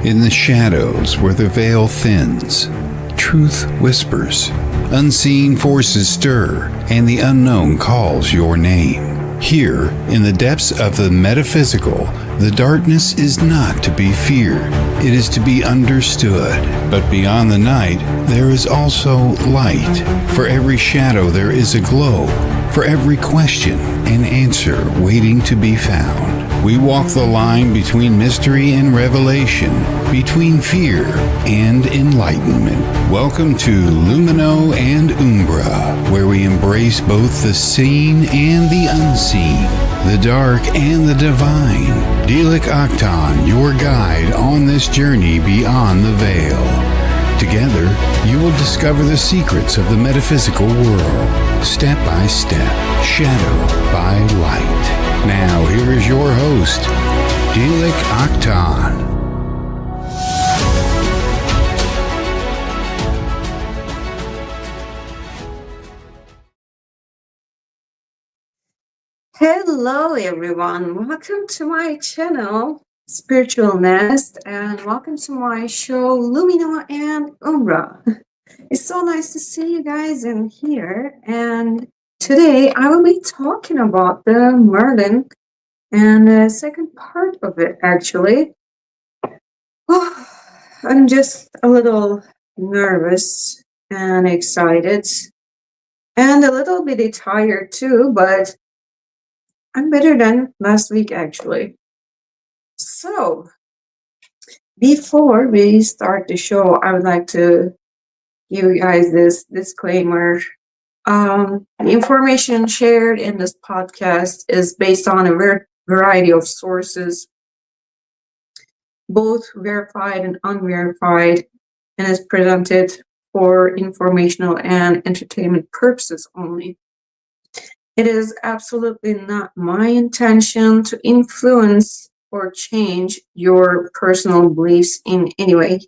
In the shadows where the veil thins, truth whispers, unseen forces stir, and the unknown calls your name. Here, in the depths of the metaphysical, the darkness is not to be feared, it is to be understood. But beyond the night, there is also light. For every shadow there is a glow, for every question an answer waiting to be found. We walk the line between mystery and revelation, between fear and enlightenment. Welcome to Lumino and Umbra, where we embrace both the seen and the unseen, the dark and the divine. Dilik Aktan, your guide on this journey beyond the veil. Together, you will discover the secrets of the metaphysical world, step by step, shadow by light. Now, here is your host, Dilik Aktan. Hello, everyone. Welcome to my channel, Spiritual Nest, and welcome to my show, Lumino and Umbra. It's so nice to see you guys in here, and today I will be talking about the Merlin and the second part of it, actually. Oh, I'm just a little nervous and excited and a little bit tired too, but I'm better than last week, actually. So, before we start the show, I would like to give you guys this disclaimer. The information shared in this podcast is based on a variety of sources, both verified and unverified, and is presented for informational and entertainment purposes only. It is absolutely not my intention to influence or change your personal beliefs in any way.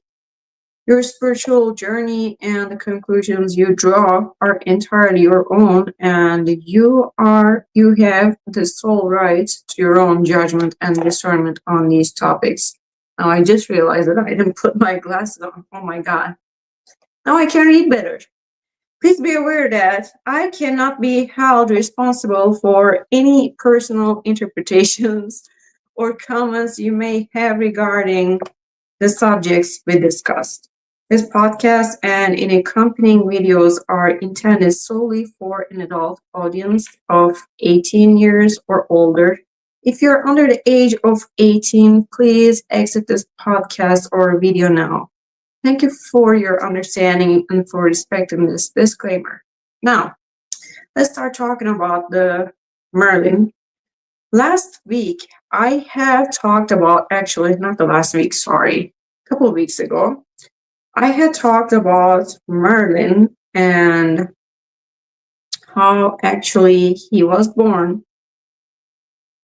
Your spiritual journey and the conclusions you draw are entirely your own, and you have the sole right to your own judgment and discernment on these topics. Now, I just realized that I didn't put my glasses on. Oh my God. Now I can read better. Please be aware that I cannot be held responsible for any personal interpretations or comments you may have regarding the subjects we discussed. This podcast and any accompanying videos are intended solely for an adult audience of 18 years or older. If you're under the age of 18, please exit this podcast or video now. Thank you for your understanding and for respecting this disclaimer. Now, let's start talking about the Merlin. Last week, I had talked about, actually, not the last week, sorry, a couple of weeks ago, I had talked about Merlin and how actually he was born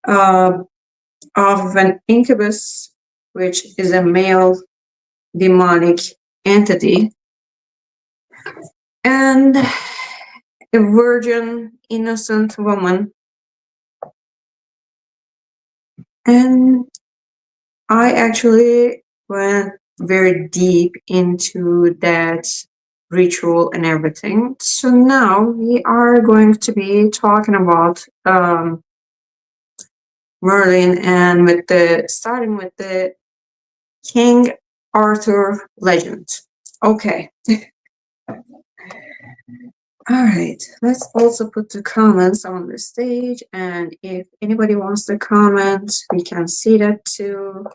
of an incubus, which is a male demonic entity, and a virgin, innocent woman. And I actually went very deep into that ritual and everything. So now we are going to be talking about Merlin and starting with the King Arthur legend. Okay. All right. Let's also put the comments on the stage, and if anybody wants to comment, we can see that too.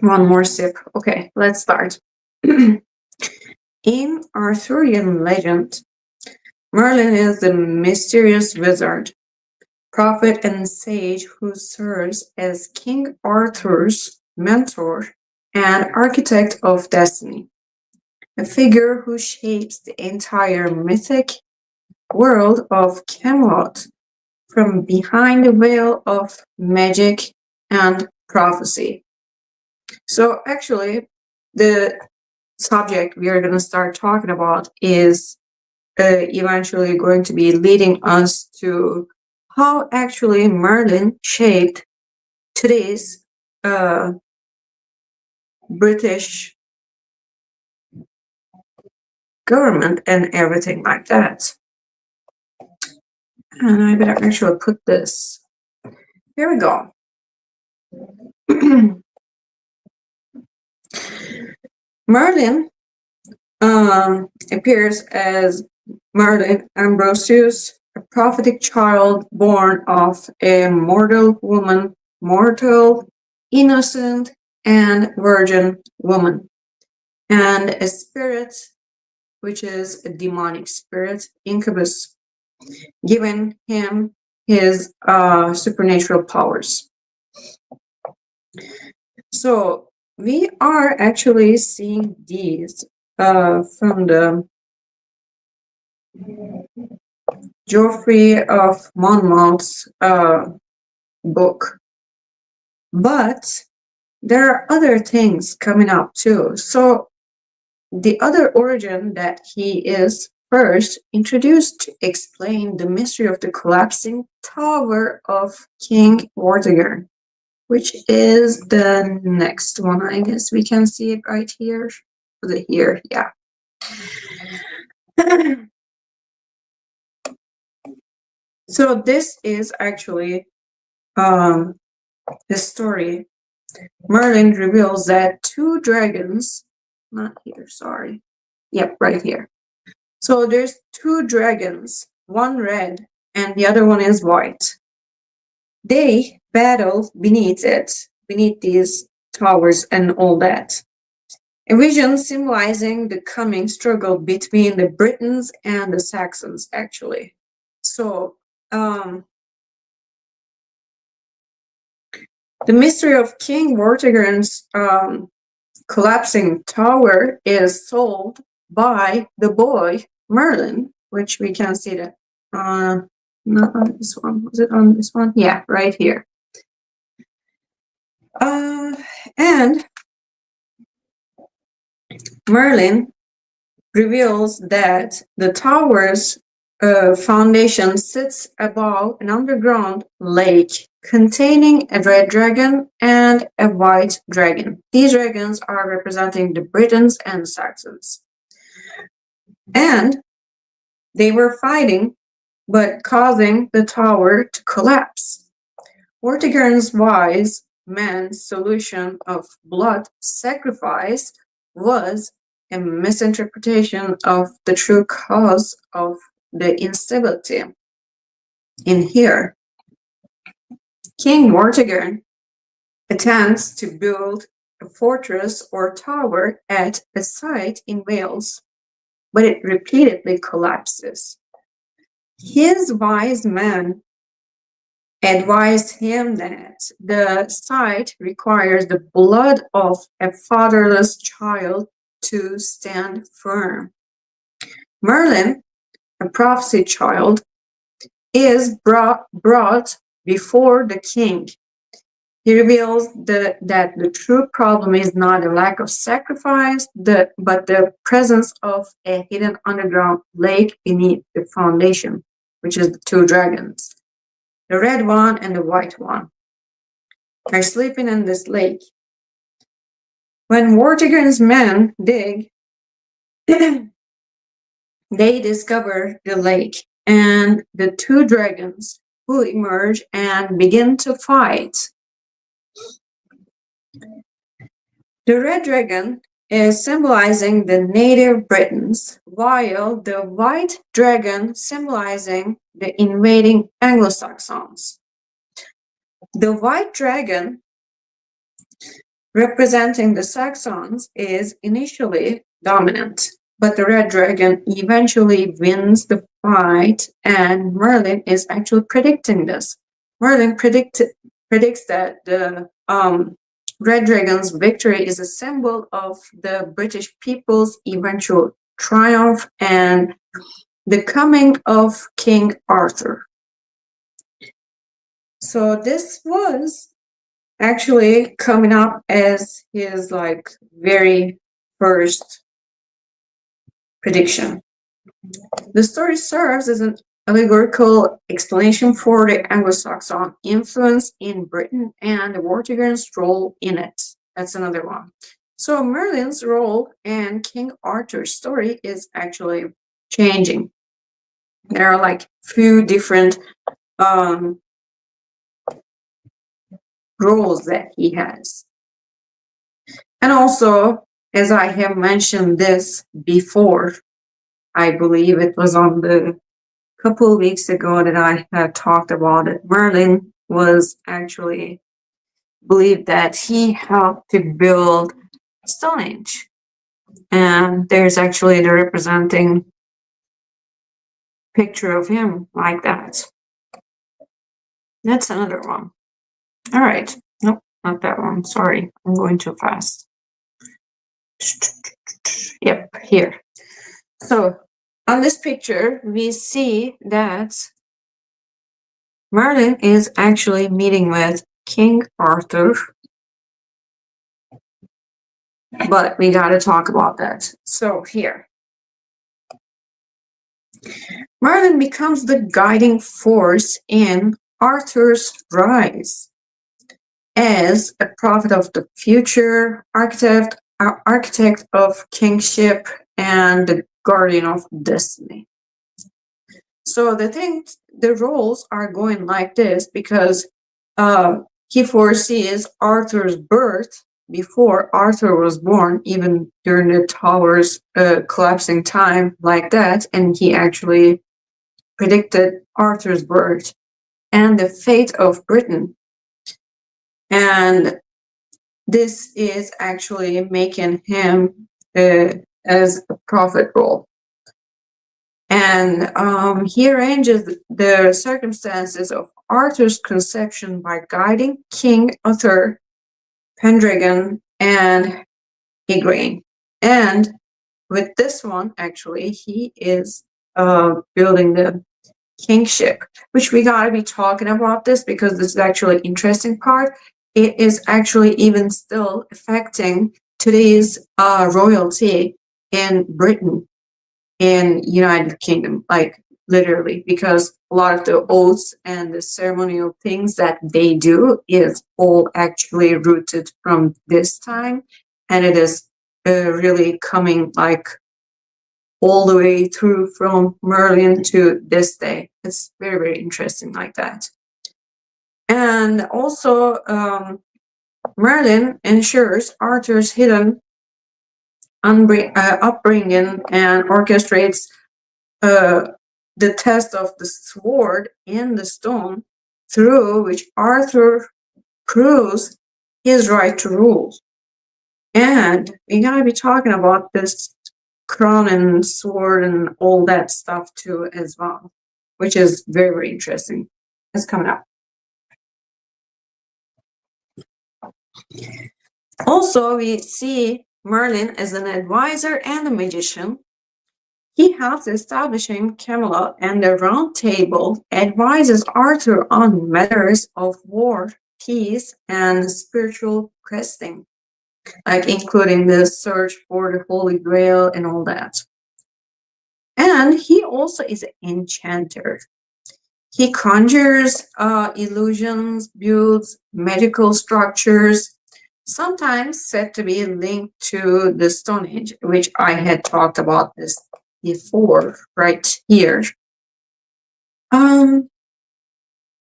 One more sip. Okay, let's start. In Arthurian legend, Merlin is the mysterious wizard, prophet, and sage who serves as King Arthur's mentor and architect of destiny, a figure who shapes the entire mythic world of Camelot from behind the veil of magic and prophecy. So actually, the subject we are going to start talking about is eventually going to be leading us to how actually Merlin shaped today's British government and everything like that. And I better actually put this. Here we go. Merlin appears as Merlin Ambrosius, a prophetic child born of a mortal woman, mortal, innocent, and virgin woman, and a spirit, which is a demonic spirit, incubus, giving him his supernatural powers. So we are actually seeing these from the Geoffrey of Monmouth's book. But there are other things coming up too. So the other origin that he is first introduced to explain the mystery of the collapsing tower of King Vortigern, which is the next one. I guess we can see it right here. Here, yeah. So this is actually the story. Merlin reveals that two dragons, not here, sorry. Yep, right here. So there's two dragons, one red and the other one is white. They battle beneath these towers and all that. A vision symbolizing the coming struggle between the Britons and the Saxons, actually. So, the mystery of King Vortigern's collapsing tower is solved by the boy Merlin, which we can see that not on this one. Was it on this one? Yeah, right here. And Merlin reveals that the tower's foundation sits above an underground lake containing a red dragon and a white dragon. These dragons are representing the Britons and Saxons. And they were fighting, but causing the tower to collapse. Vortigern's wise man's solution of blood sacrifice was a misinterpretation of the true cause of the instability. In here, King Vortigern attempts to build a fortress or tower at a site in Wales, but it repeatedly collapses. His wise man advised him that the site requires the blood of a fatherless child to stand firm. Merlin, a prophecy child, is brought before the king. He reveals that the true problem is not a lack of sacrifice, but the presence of a hidden underground lake beneath the foundation, which is the two dragons. The red one and the white one are sleeping in this lake. When Vortigern's men dig, they discover the lake and the two dragons who emerge and begin to fight. The red dragon is symbolizing the native Britons, while the white dragon symbolizing the invading Anglo-Saxons. The white dragon, representing the Saxons, is initially dominant, but the red dragon eventually wins the fight, and Merlin is actually predicting this. Merlin predicts that the red dragon's victory is a symbol of the British people's eventual triumph and the coming of King Arthur. So this was actually coming up as his very first prediction. The story serves as an allegorical explanation for the Anglo-Saxon influence in Britain and the Vortigern's role in it. That's another one. So Merlin's role and King Arthur's story is actually changing. There are like few different roles that he has. And also, as I have mentioned this before, I believe it was on the couple of weeks ago that I had talked about it. Merlin was actually believed that he helped to build Stonehenge. And there's actually the representing picture of him like that. That's another one. All right. Nope, not that one. Sorry, I'm going too fast. Yep, here. So on this picture, we see that Merlin is actually meeting with King Arthur. But we got to talk about that. So here, Merlin becomes the guiding force in Arthur's rise as a prophet of the future, architect of kingship, and the guardian of destiny. So the roles are going like this because he foresees Arthur's birth before Arthur was born, even during the tower's collapsing time like that, and he actually predicted Arthur's birth and the fate of Britain. And this is actually making him as a prophet role. And he arranges the circumstances of Arthur's conception by guiding King Arthur, Pendragon, and Igraine. And with this one, actually, he is building the kingship, which we gotta be talking about this because this is actually an interesting part. It is actually even still affecting today's royalty in Britain, in United Kingdom, like literally, because a lot of the oaths and the ceremonial things that they do is all actually rooted from this time, and it is really coming like all the way through from Merlin to this day. It's very, very interesting like that. And also, Merlin ensures Arthur's hidden upbringing and orchestrates the test of the sword in the stone, through which Arthur proves his right to rule. And we're gonna be talking about this crown and sword and all that stuff too as well, which is very, very interesting. It's coming up. Also, we see Merlin as an advisor and a magician. He helps establishing Camelot, and the Round Table advises Arthur on matters of war, peace, and spiritual questing, like including the search for the Holy Grail and all that. And he also is an enchanter. He conjures illusions, builds magical structures, sometimes said to be linked to the Stonehenge, which I had talked about this before, right here.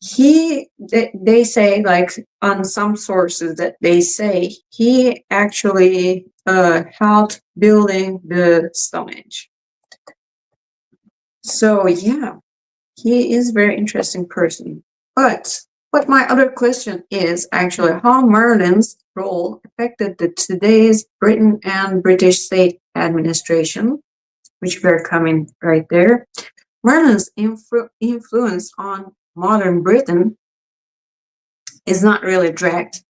They say, like on some sources, that they say he actually helped building the Stonehenge. So yeah, he is a very interesting person. But my other question is actually how Merlin's role affected the today's Britain and British state administration, which we're coming right there. Merlin's influence on modern Britain is not really direct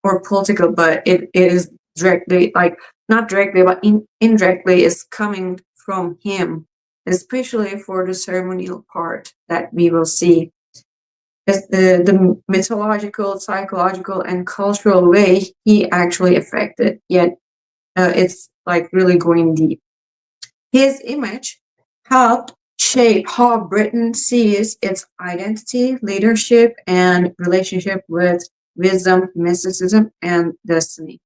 or political, but it is directly, like not directly, but indirectly is coming from him, especially for the ceremonial part that we will see. The mythological, psychological, and cultural way he actually affected, yet it's like really going deep. His image helped shape how Britain sees its identity, leadership, and relationship with wisdom, mysticism, and destiny.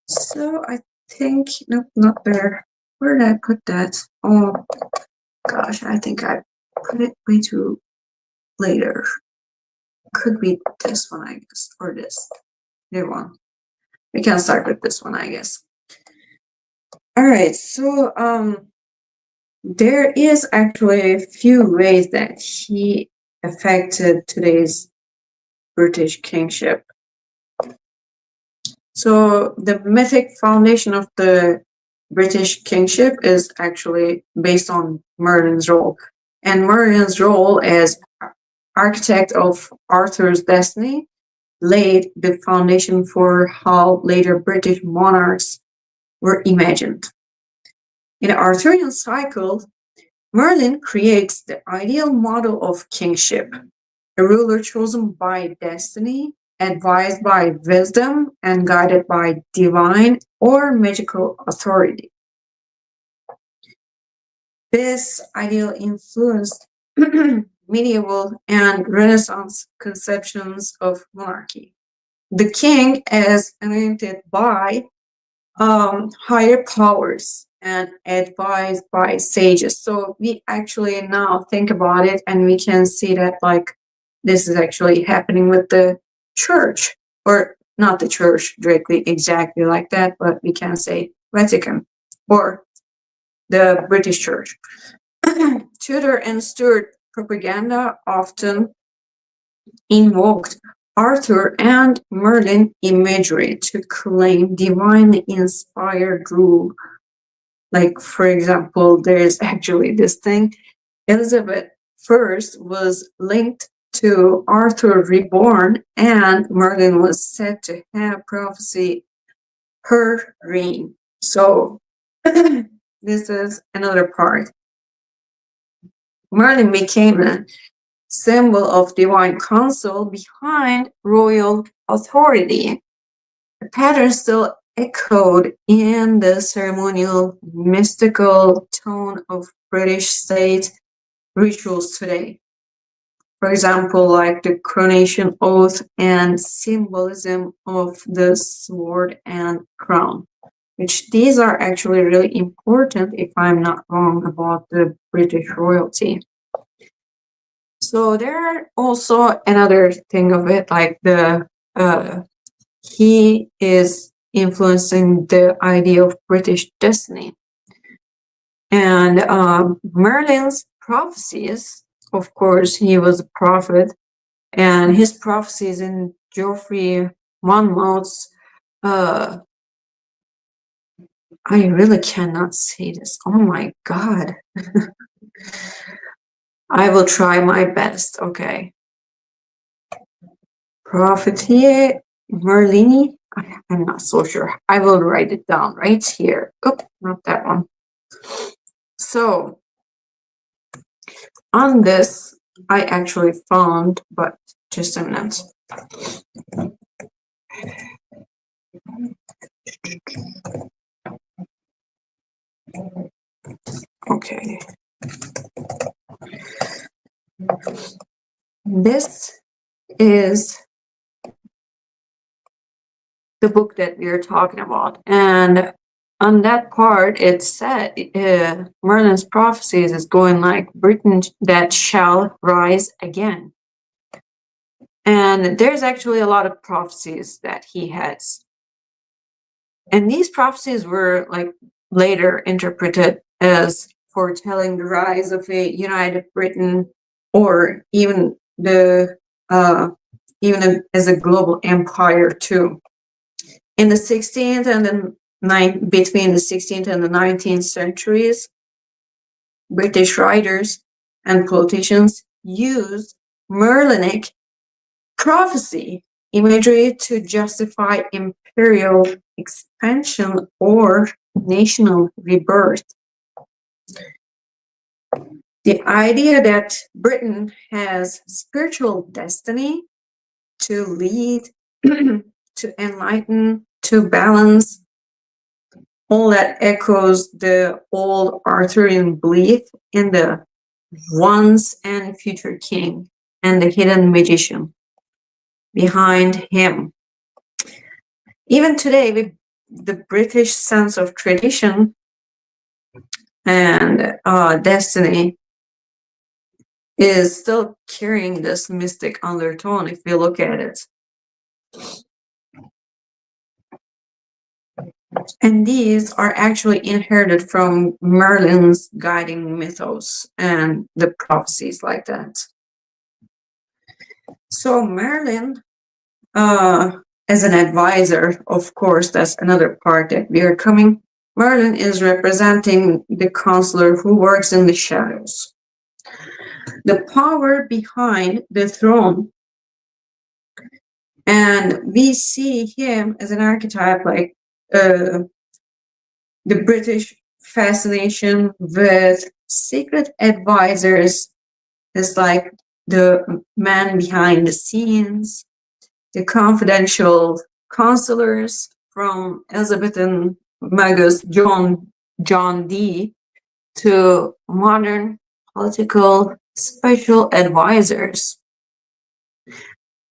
So I think, nope, not there. Where did I put that? Oh gosh, I think I put it way too later. Could be this one, I guess, or this. New one. We can start with this one, I guess. All right, so there is actually a few ways that he affected today's British kingship. So the mythic foundation of the British kingship is actually based on Merlin's role. And Merlin's role as architect of Arthur's destiny laid the foundation for how later British monarchs were imagined. In the Arthurian cycle, Merlin creates the ideal model of kingship, a ruler chosen by destiny, advised by wisdom, and guided by divine or magical authority. This ideal influenced medieval and Renaissance conceptions of monarchy. The king is anointed by higher powers and advised by sages. So we actually now think about it and we can see that like this is actually happening with the church, or not the church directly exactly like that, but we can say Vatican or the British Church. Tudor and Stuart propaganda often invoked Arthur and Merlin imagery to claim divinely inspired rule. Like, for example, there's actually this thing, Elizabeth I was linked to Arthur reborn, and Merlin was said to have prophesied her reign. So this is another part. Merlin became a symbol of divine counsel behind royal authority. The pattern still echoed in the ceremonial, mystical tone of British state rituals today. For example, like the coronation oath and symbolism of the sword and crown, which these are actually really important if I'm not wrong about the British royalty. So there are also another thing of it, like the he is influencing the idea of British destiny. And Merlin's prophecies, of course, he was a prophet, and his prophecies in Geoffrey Monmouth's, I really cannot say this. Oh my God. I will try my best. Okay. Prophetie Merlini. I'm not so sure. I will write it down right here. Oh, not that one. So on this, I actually found, but just a minute. Okay. This is the book that we are talking about. And on that part, it said Merlin's prophecies is going like Britain that shall rise again. And there's actually a lot of prophecies that he has. And these prophecies were like later interpreted as foretelling the rise of a united Britain, or even the as a global empire too. In the 16th and between the 16th and the 19th centuries, British writers and politicians used Merlinic prophecy imagery to justify imperial expansion or national rebirth. The idea that Britain has spiritual destiny to lead, to enlighten, to balance, all that echoes the old Arthurian belief in the once and future king and the hidden magician behind him. Even today, with the British sense of tradition and destiny is still carrying this mystic undertone if you look at it. And these are actually inherited from Merlin's guiding mythos and the prophecies like that. So Merlin, as an advisor, of course, that's another part that we are coming. Merlin is representing the counselor who works in the shadows. The power behind the throne. And we see him as an archetype like the British fascination with secret advisors is like the man behind the scenes, the confidential counselors from Elizabethan Magus John Dee to modern political special advisors.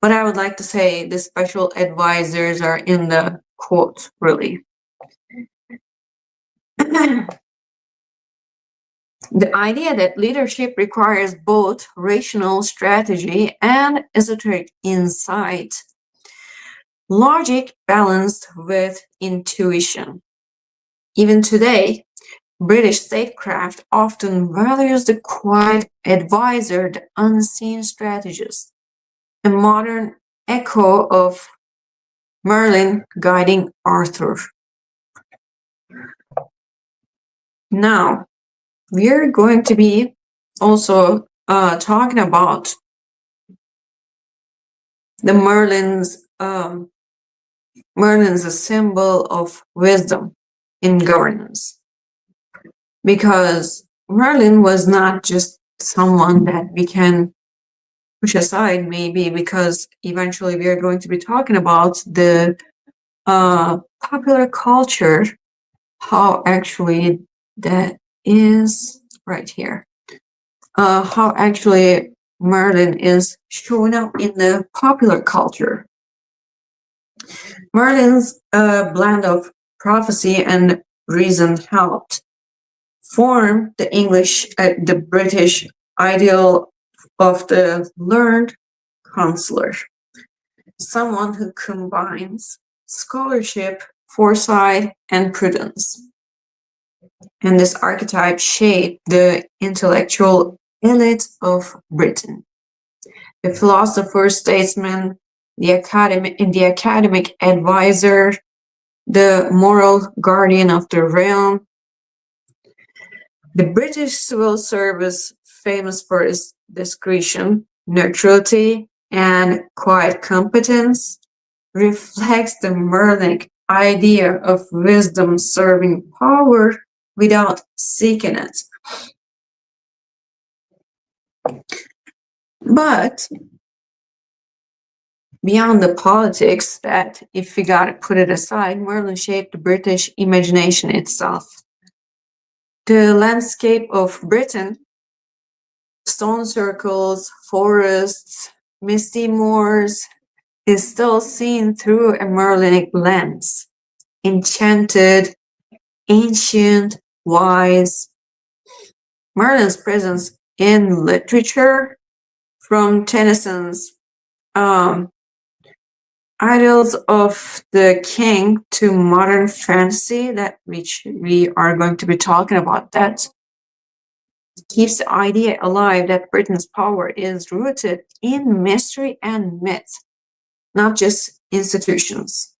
But I would like to say the special advisors are in the quote, really. The idea that leadership requires both rational strategy and esoteric insight, logic balanced with intuition. Even today, British statecraft often values the quiet advisor, the unseen strategist, a modern echo of Merlin guiding Arthur. Now, we're going to be also talking about the Merlin's a symbol of wisdom in governance, because Merlin was not just someone that we can push aside, maybe, because eventually we are going to be talking about the popular culture, how actually that is right here. How actually Merlin is showing up in the popular culture. Merlin's blend of prophecy and reason helped form the British ideal of the learned counselor, someone who combines scholarship, foresight, and prudence. And this archetype shaped the intellectual elite of Britain. The philosopher, statesman, the academic advisor, the moral guardian of the realm. The British civil service, famous for its discretion, neutrality, and quiet competence, reflects the Merlinic idea of wisdom serving power without seeking it. But beyond the politics, that if we gotta put it aside, Merlin shaped the British imagination itself. The landscape of Britain, stone circles, forests, misty moors, is still seen through a Merlinic lens. Enchanted, ancient, wise. Merlin's presence in literature, from Tennyson's Idyls of the King to modern fantasy, that which we are going to be talking about, that keeps the idea alive that Britain's power is rooted in mystery and myth, not just institutions.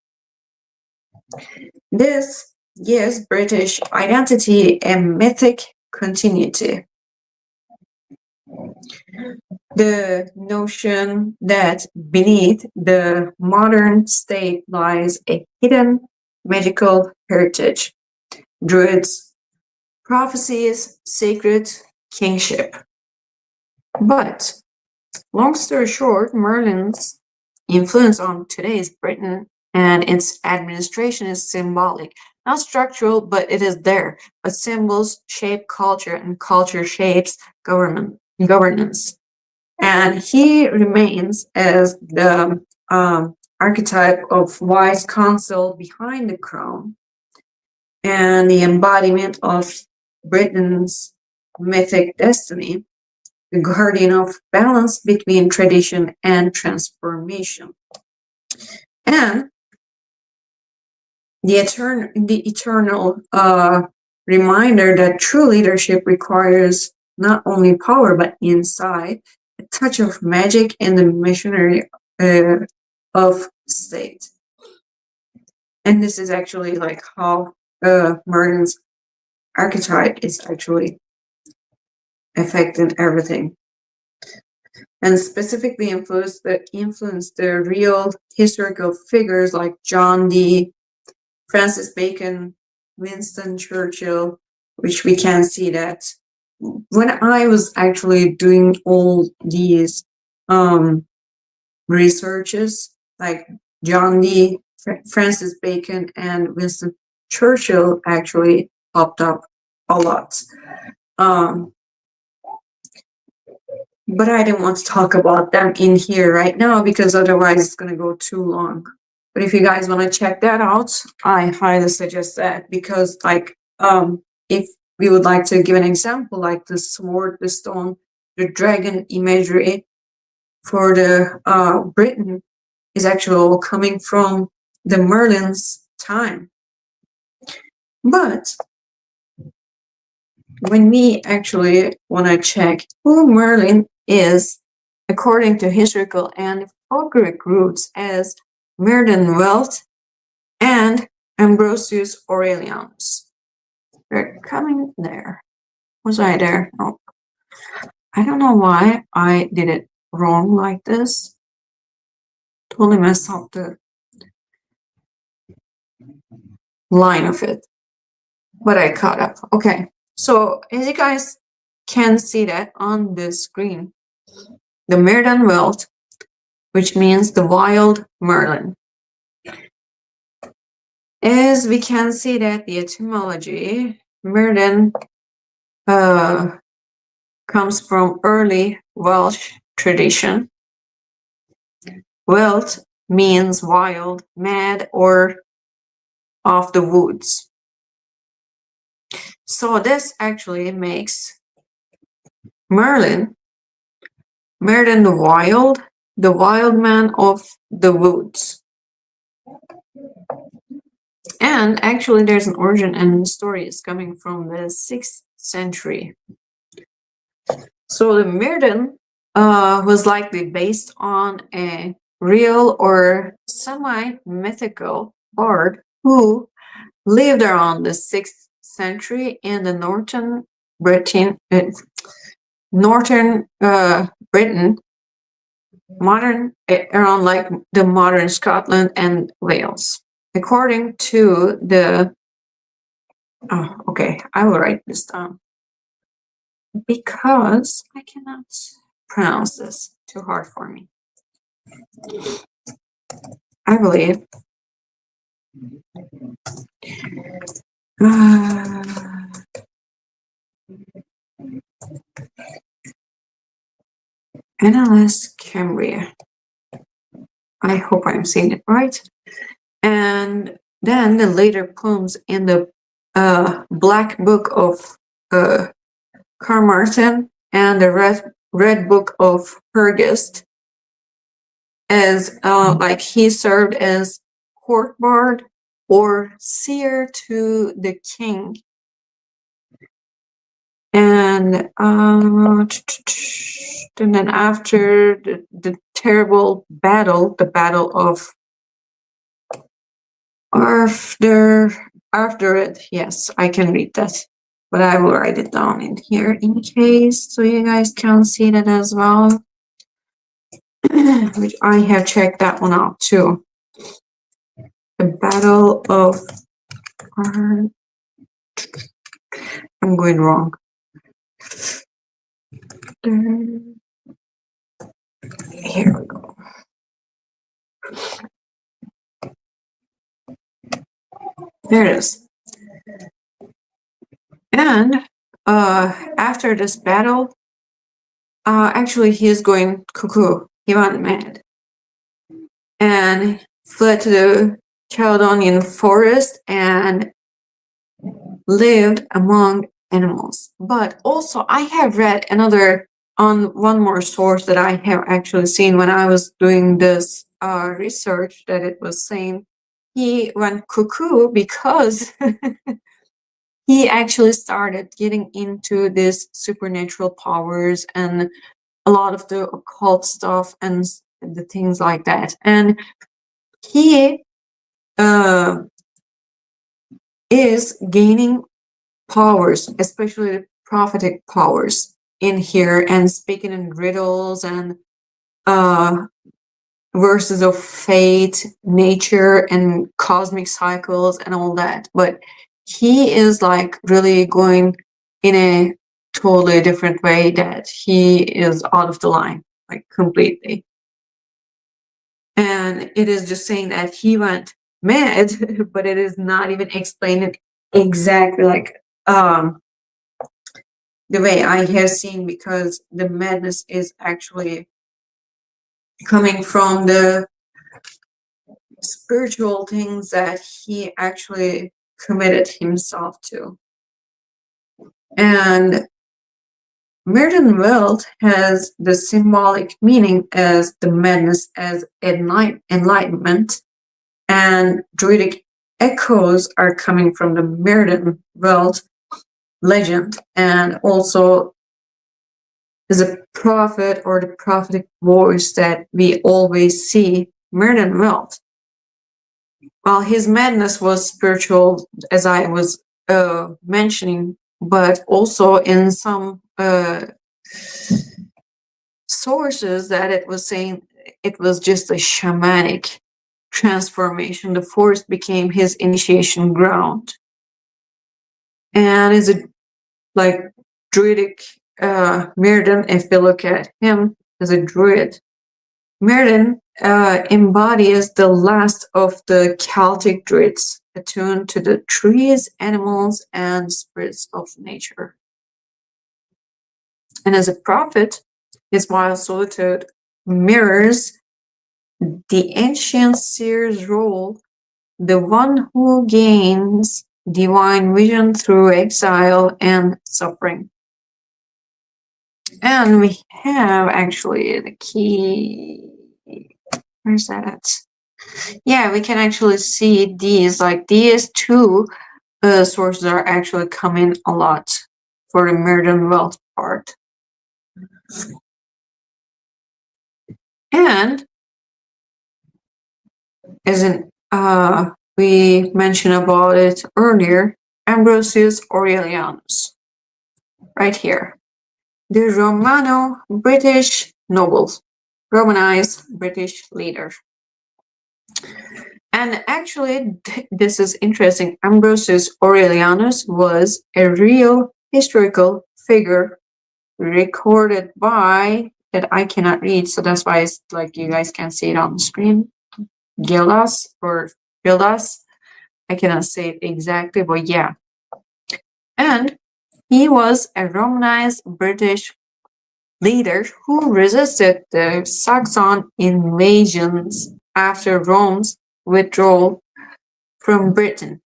This gives British identity a mythic continuity. The notion that beneath the modern state lies a hidden magical heritage, druids, prophecies, sacred kingship. But, long story short, Merlin's influence on today's Britain and its administration is symbolic, not structural, but it is there. But symbols shape culture, and culture shapes governance. And he remains as the archetype of wise counsel behind the crown, and the embodiment of Britain's mythic destiny, the guardian of balance between tradition and transformation. And the eternal reminder that true leadership requires not only power but insight, a touch of magic, and the missionary of state. And this is actually like how Myrddin's archetype is actually affecting everything, and specifically influenced the real historical figures like John Dee, Francis Bacon, Winston Churchill, which we can see that when I was actually doing all these researches, like John Dee, Francis Bacon, and Winston Churchill actually popped up a lot. But I didn't want to talk about them in here right now because otherwise it's going to go too long. But if you guys want to check that out, I highly suggest that, because like if we would like to give an example, like the sword, the stone, the dragon imagery for the Britain is actually all coming from the Merlin's time. But when we actually want to check who Merlin is, according to historical and folkloric roots as Myrddin Wyllt and Ambrosius Aurelianus. They're coming there. Was I there? No. I don't know why I did it wrong like this. Totally messed up the line of it. But I caught up. Okay. So as you guys can see that on the screen, the Myrddin Wyllt, which means the wild Merlin. As we can see that the etymology, Myrddin comes from early Welsh tradition. Wyllt means wild, mad, or of the woods. So this actually makes Myrddin the wild man of the woods. And actually there's an origin, and the story is coming from the 6th century. So the Myrddin was likely based on a real or semi-mythical bard who lived around the 6th century in the northern Britain, around like the modern Scotland and Wales. According to the, okay, I will write this down because I cannot pronounce this, too hard for me. I believe Annales Cambria. I hope I'm saying it right. And then the later poems in the Black Book of Carmarthen and the Red Book of Hurgest, as like he served as court bard or seer to the king. And then after the terrible battle, the battle of after it, yes, I can read that, but I will write it down in here in case, so you guys can see that as well. Which I have checked that one out too. The Battle of I'm going wrong. Here we go. There it is. And after this battle, actually he is going cuckoo. He went mad and fled to the Caledonian forest and lived among animals. But also I have read on one more source that I have actually seen when I was doing this research, that it was saying he went cuckoo because he actually started getting into this supernatural powers and a lot of the occult stuff and the things like that. And he is gaining powers, especially prophetic powers in here, and speaking in riddles and verses of fate, nature, and cosmic cycles and all that. But he is like really going in a totally different way, that he is out of the line, like completely. And it is just saying that he went mad, but it is not even explained exactly like the way I have seen, because the madness is actually coming from the spiritual things that he actually committed himself to. And Myrddin Wyllt has the symbolic meaning as the madness as enlightenment, and druidic echoes are coming from the Myrddin Wyllt legend, and also is a prophet or the prophetic voice that we always see Myrddin Wyllt. Well, his madness was spiritual, as I was mentioning, but also in some sources that it was saying it was just a shamanic transformation. The forest became his initiation ground, and is a like druidic Myrddin. If we look at him as a druid, Myrddin embodies the last of the Celtic druids, attuned to the trees, animals, and spirits of nature. And as a prophet, his wild solitude mirrors the ancient seer's role, the one who gains divine vision through exile and suffering. And we have actually the key. Where's that at? Yeah, we can actually see these two sources are actually coming a lot for the Myrddin Wyllt part. And as in we mentioned about it earlier, Ambrosius Aurelianus, right here, the Romano-British noble, Romanized British leader. And actually, this is interesting. Ambrosius Aurelianus was a real historical figure recorded by, that I cannot read, so that's why it's like you guys can see it on the screen. Gildas or Gildas. I cannot say it exactly, but yeah. And he was a Romanized British leader who resisted the Saxon invasions after Rome's withdrawal from Britain.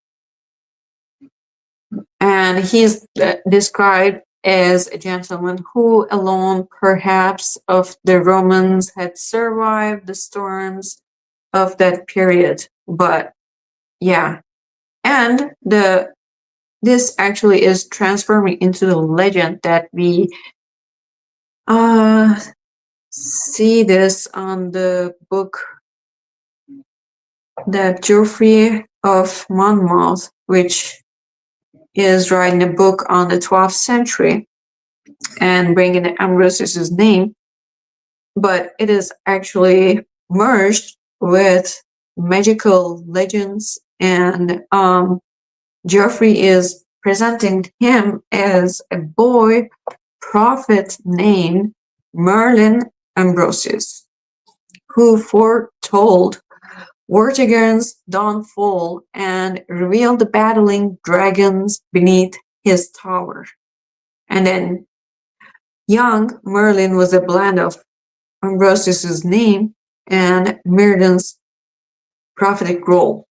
And he's described as a gentleman who alone, perhaps, of the Romans had survived the storms of that period. But yeah, and this actually is transforming into the legend that we see this on the book that Geoffrey of Monmouth, which is writing a book on the 12th century and bringing Ambrosius's name, but it is actually merged with magical legends, and Geoffrey is presenting him as a boy prophet named Merlin Ambrosius, who foretold Vortigern's downfall and revealed the battling dragons beneath his tower. And then young Merlin was a blend of Ambrosius's name and Myrddin's prophetic role.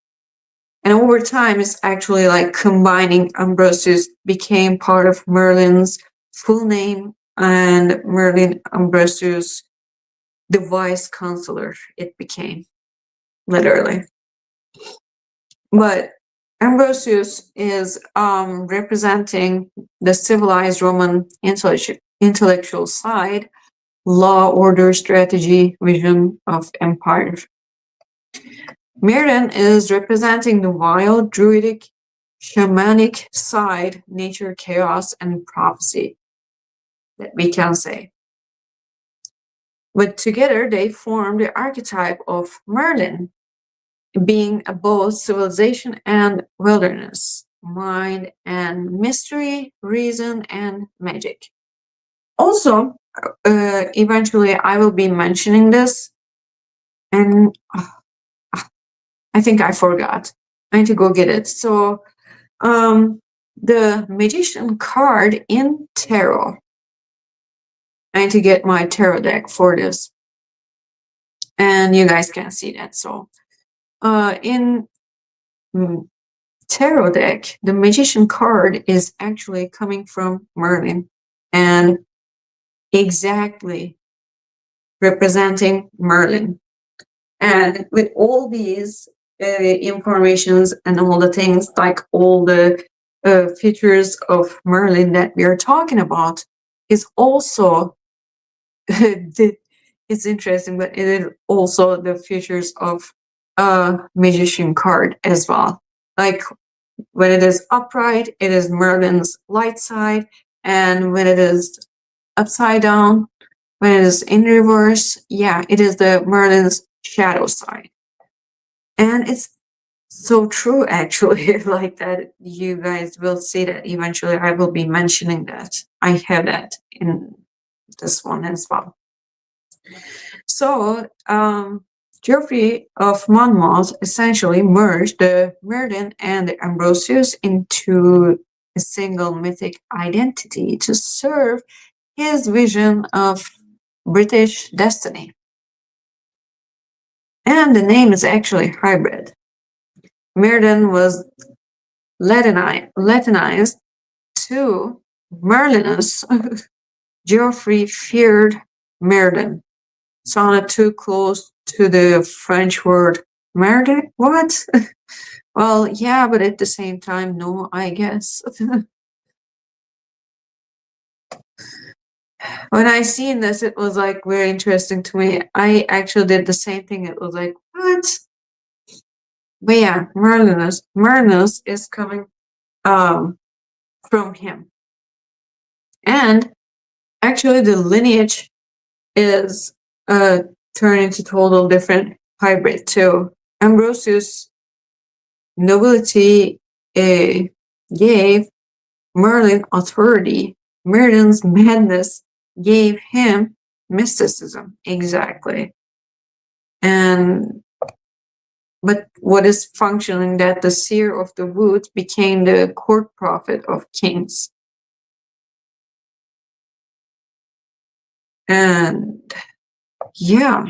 And over time, it's actually like combining Ambrosius became part of Merlin's full name, and Merlin Ambrosius, the wise counselor, it became literally. But Ambrosius is representing the civilized Roman intellectual side, law, order, strategy, vision of empire. Myrddin is representing the wild, druidic, shamanic side, nature, chaos, and prophecy, that we can say. But together they form the archetype of Merlin, being both civilization and wilderness, mind and mystery, reason and magic. Also, eventually I will be mentioning this, and I think I forgot. I need to go get it. So, the magician card in tarot. I need to get my tarot deck for this, and you guys can see that. So, in tarot deck, the magician card is actually coming from Merlin and exactly representing Merlin. And with all these informations and all the things, like all the features of Merlin that we are talking about, is also it's interesting, but it is also the features of a magician card as well. Like when it is upright, it is Merlin's light side, and when it is upside down, when it is in reverse, yeah, it is the Merlin's shadow side. And it's so true, actually, like that. You guys will see that eventually. I will be mentioning that. I have that in this one as well. So, Geoffrey of Monmouth essentially merged the Myrddin and the Ambrosius into a single mythic identity to serve his vision of British destiny. And the name is actually hybrid. Myrddin was Latinized to Merlinus. Geoffrey feared Myrddin. Sounded too close to the French word murder. What? Well, yeah, but at the same time, no, I guess. When I seen this, it was like very interesting to me. I actually did the same thing. It was like, what? But yeah, Merlinus is coming from him. And actually the lineage is turned into total different hybrid too. Ambrosius nobility gave Merlin authority. Myrddin's madness gave him mysticism. Exactly. But what is functioning that the seer of the woods became the court prophet of kings. And yeah,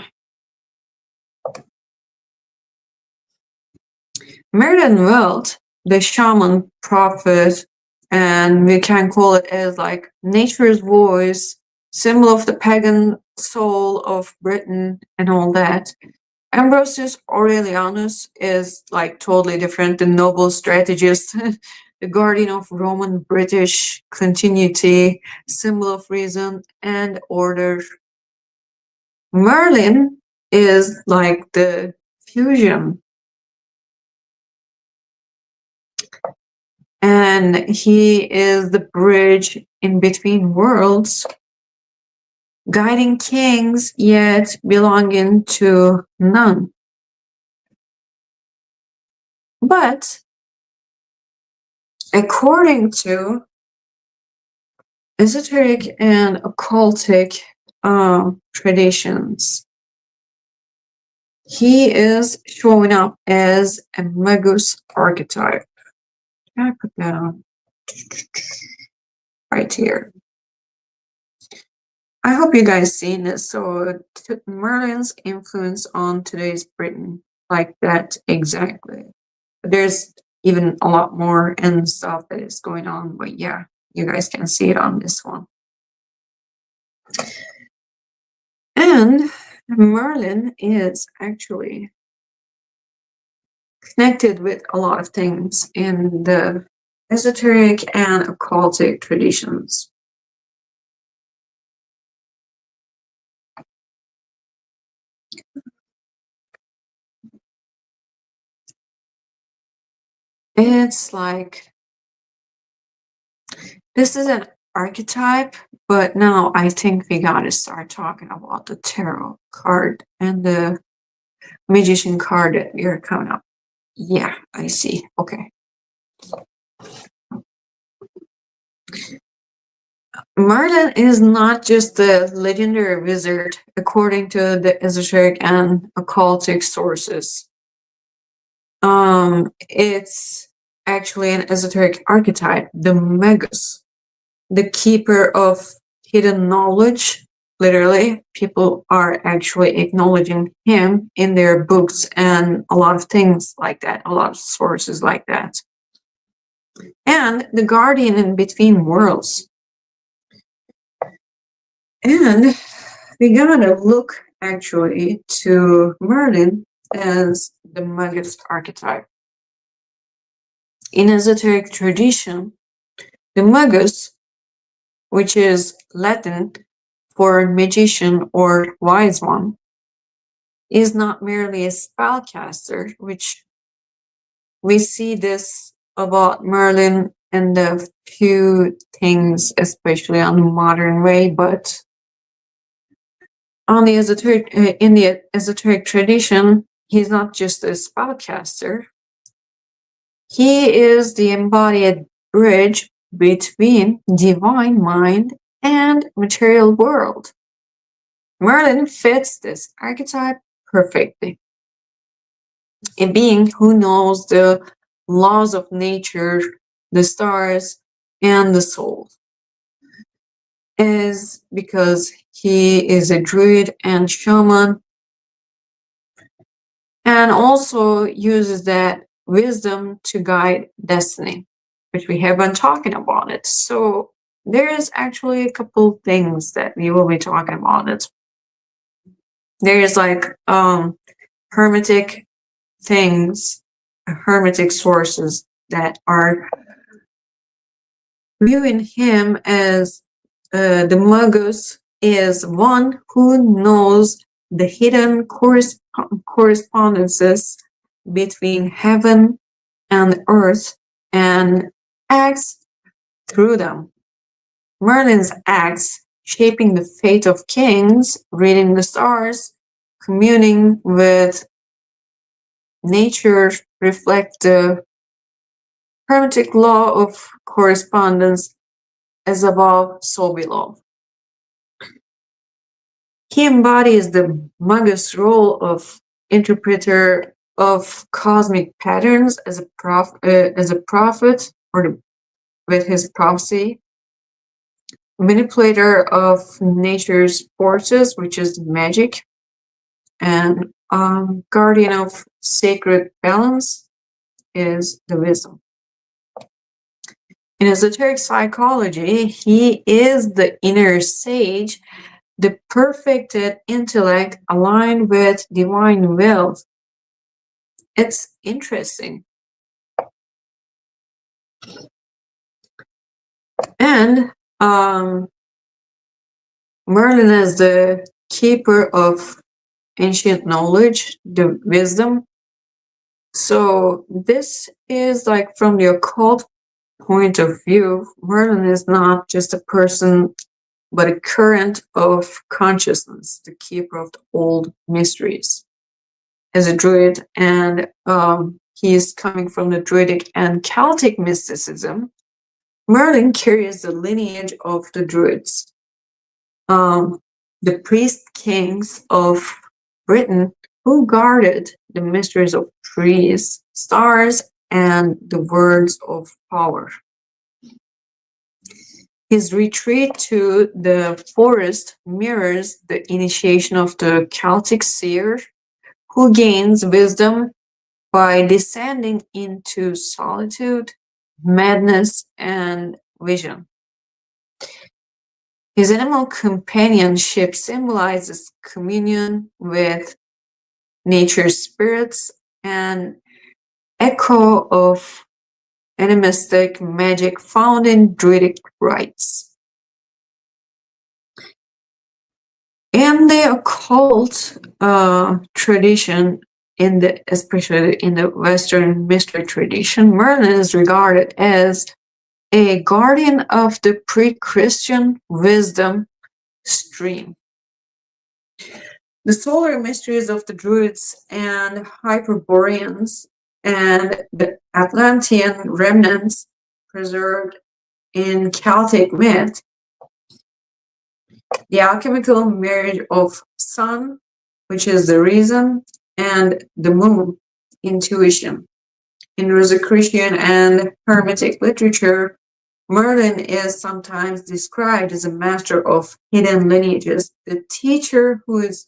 Myrddin Wyllt, the shaman prophet, and we can call it as like nature's voice, symbol of the pagan soul of Britain and all that. Ambrosius Aurelianus is like totally different, the noble strategist, the guardian of Roman British continuity, symbol of reason and order. Merlin is like the fusion, and he is the bridge in between worlds, guiding kings yet belonging to none. But according to esoteric and occultic traditions, he is showing up as a Magus archetype. I put that on right here. I hope you guys seen this. So Merlin's influence on today's Britain, like that exactly. There's even a lot more and stuff that is going on, but yeah, you guys can see it on this one. And Merlin is actually connected with a lot of things in the esoteric and occultic traditions. It's like, this is an archetype, but now I think we gotta start talking about the tarot card and the magician card that we are coming up. Yeah, I see. Okay. Merlin is not just a legendary wizard according to the esoteric and occultic sources. It's actually an esoteric archetype, the Magus, the keeper of hidden knowledge. Literally, people are actually acknowledging him in their books and a lot of things like that, a lot of sources like that. And the guardian in between worlds. And we gotta look actually to Merlin as the Magus archetype. In esoteric tradition, the Magus, which is Latin for magician or wise one, is not merely a spellcaster, which we see this about Merlin and a few things, especially on the modern way, but on the esoteric, in the esoteric tradition, he's not just a spellcaster. He is the embodied bridge between divine mind and material world. Merlin fits this archetype perfectly. A being who knows the laws of nature, the stars, and the soul, is because he is a druid and shaman, and also uses that wisdom to guide destiny, which we have been talking about it. So there's actually a couple things that we will be talking about it. There's like hermetic things, hermetic sources that are viewing him as the Magus is one who knows the hidden correspondences between heaven and earth and acts through them. Merlin's acts shaping the fate of kings, reading the stars, communing with nature reflect the hermetic law of correspondence, as above, so below. He embodies the Magus role of interpreter of cosmic patterns as a prophet, or with his prophecy, manipulator of nature's forces, which is magic, and guardian of sacred balance is the wisdom. In esoteric psychology, he is the inner sage, the perfected intellect aligned with divine will. It's interesting. And Merlin is the keeper of ancient knowledge, the wisdom. So this is like, from the occult point of view, Merlin is not just a person, but a current of consciousness, the keeper of the old mysteries. As a druid, and he is coming from the Druidic and Celtic mysticism, Merlin carries the lineage of the Druids. The priest kings of Britain who guarded the mysteries of trees, stars, and the words of power. His retreat to the forest mirrors the initiation of the Celtic seer, who gains wisdom by descending into solitude, madness, and vision. His animal companionship symbolizes communion with nature's spirits and echo of animistic magic found in druidic rites. In the occult tradition, especially in the Western mystery tradition, Merlin is regarded as a guardian of the pre-Christian wisdom stream. The solar mysteries of the druids and Hyperboreans and the Atlantean remnants preserved in Celtic myth, the alchemical marriage of sun, which is the reason, and the moon, intuition. In Rosicrucian and Hermetic literature, Merlin is sometimes described as a master of hidden lineages, the teacher whose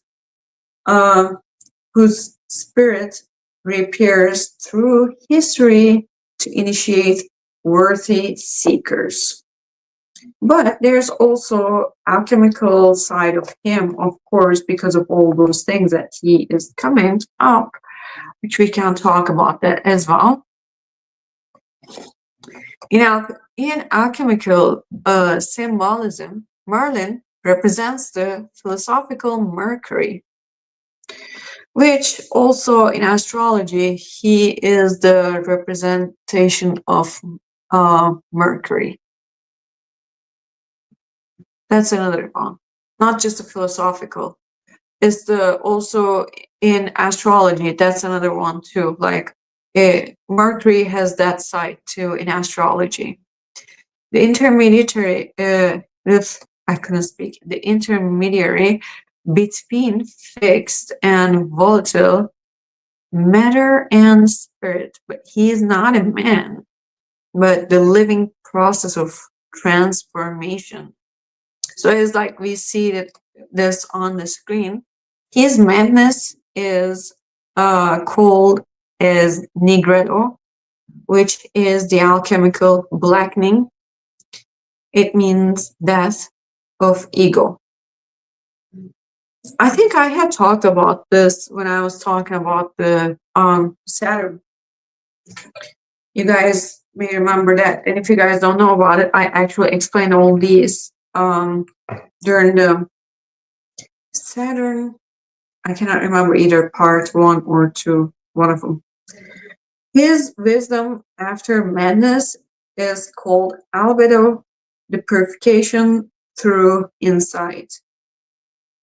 spirit reappears through history to initiate worthy seekers. But there's also alchemical side of him, of course, because of all those things that he is coming up, which we can talk about that as well. In alchemical symbolism, Merlin represents the philosophical Mercury, which also in astrology, he is the representation of Mercury. That's another one, not just a philosophical. It's also in astrology, that's another one too. Like Mercury has that side too in astrology. The intermediary, the intermediary between fixed and volatile matter and spirit, but he is not a man, but the living process of transformation. So it's like we see this on the screen. His madness is called as nigredo, which is the alchemical blackening. It means death of ego. I think I had talked about this when I was talking about the Saturn. You guys may remember that. And if you guys don't know about it, I actually explained all these during the Saturn. I cannot remember either part 1 or 2, one of them. His wisdom after madness is called albedo, the purification through insight,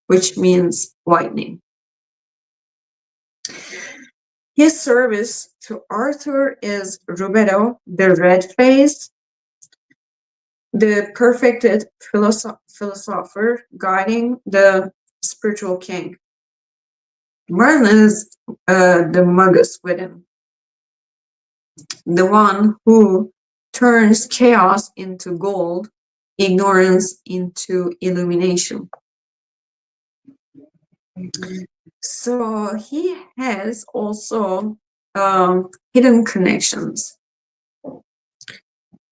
which means lightning. His service to Arthur is rubedo, the red face, the perfected philosopher guiding the spiritual king. Merlin is the Magus within, the one who turns chaos into gold, ignorance into illumination. So he has also hidden connections.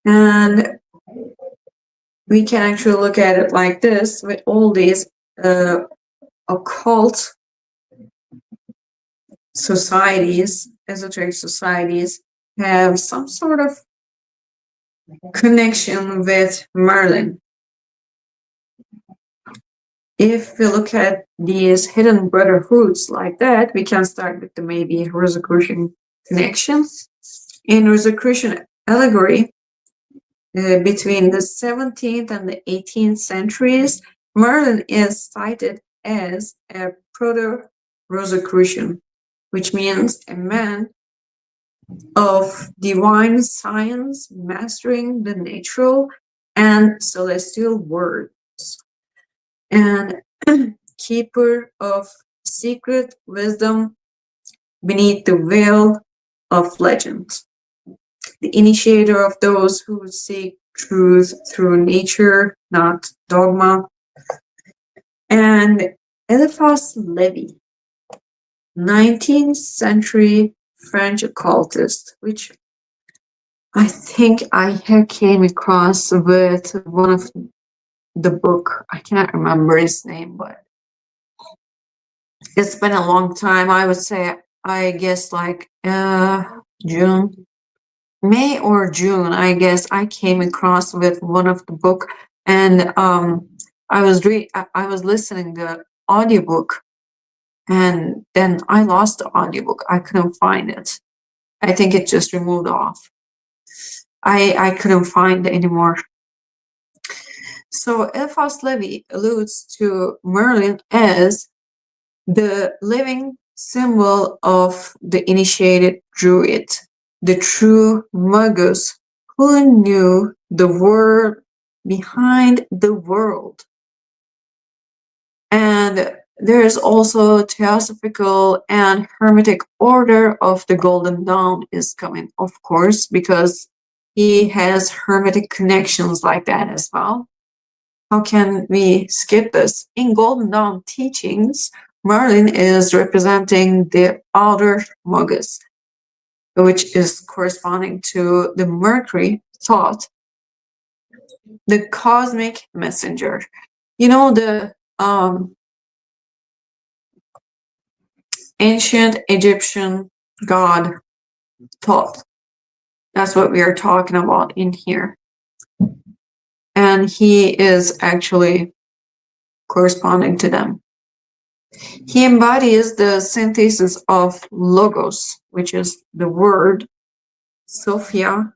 And we can actually look at it like this, with all these occult societies, esoteric societies, have some sort of connection with Merlin. If we look at these hidden brotherhoods like that, we can start with the maybe Rosicrucian connection. In Rosicrucian allegory, between the 17th and the 18th centuries, Merlin is cited as a proto-Rosicrucian, which means a man of divine science, mastering the natural and celestial worlds, and keeper of secret wisdom beneath the veil of legend, the initiator of those who seek truth through nature, not dogma. And Eliphas Levi, 19th century French occultist, which I think I have came across with one of the book. I can't remember his name, but it's been a long time. I would say, I guess like June, May or June, I guess I came across with one of the book, and I was listening the audiobook, and then I lost the audiobook. I couldn't find it. I think it just removed off. I couldn't find it anymore. So Eliphas Levi alludes to Merlin as the living symbol of the initiated druid, the true Magus who knew the world behind the world. And there is also Theosophical and Hermetic order of the Golden Dawn is coming, of course, because he has Hermetic connections like that as well. How can we skip this? In Golden Dawn teachings, Merlin is representing the outer Magus, which is corresponding to the Mercury thought, the cosmic messenger. You know, the ancient Egyptian god thought. That's what we are talking about in here. And he is actually corresponding to them. He embodies the synthesis of logos, which is the word, Sophia,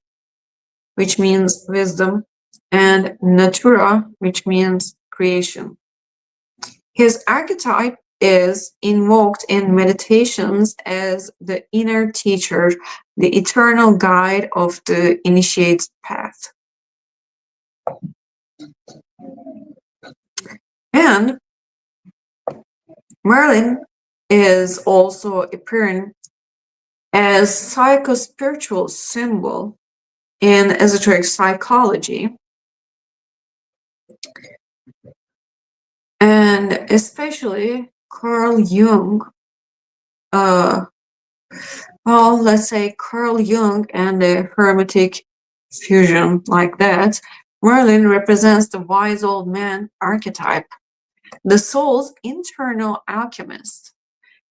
which means wisdom, and natura, which means creation. His archetype is invoked in meditations as the inner teacher, the eternal guide of the initiate's path. And Merlin is also appearing as psychospiritual symbol in esoteric psychology, and especially Carl Jung. Well, let's say Carl Jung and the Hermetic fusion like that. Merlin represents the wise old man archetype, the soul's internal alchemist.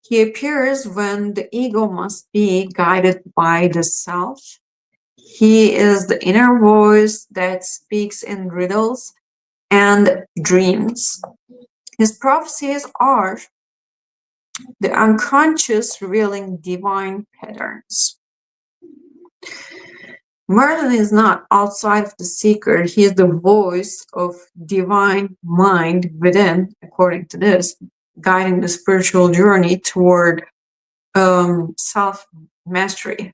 He appears when the ego must be guided by the self. He is the inner voice that speaks in riddles and dreams. His prophecies are the unconscious revealing divine patterns. Merlin is not outside of the seeker. He is the voice of divine mind within, according to this, guiding the spiritual journey toward self-mastery.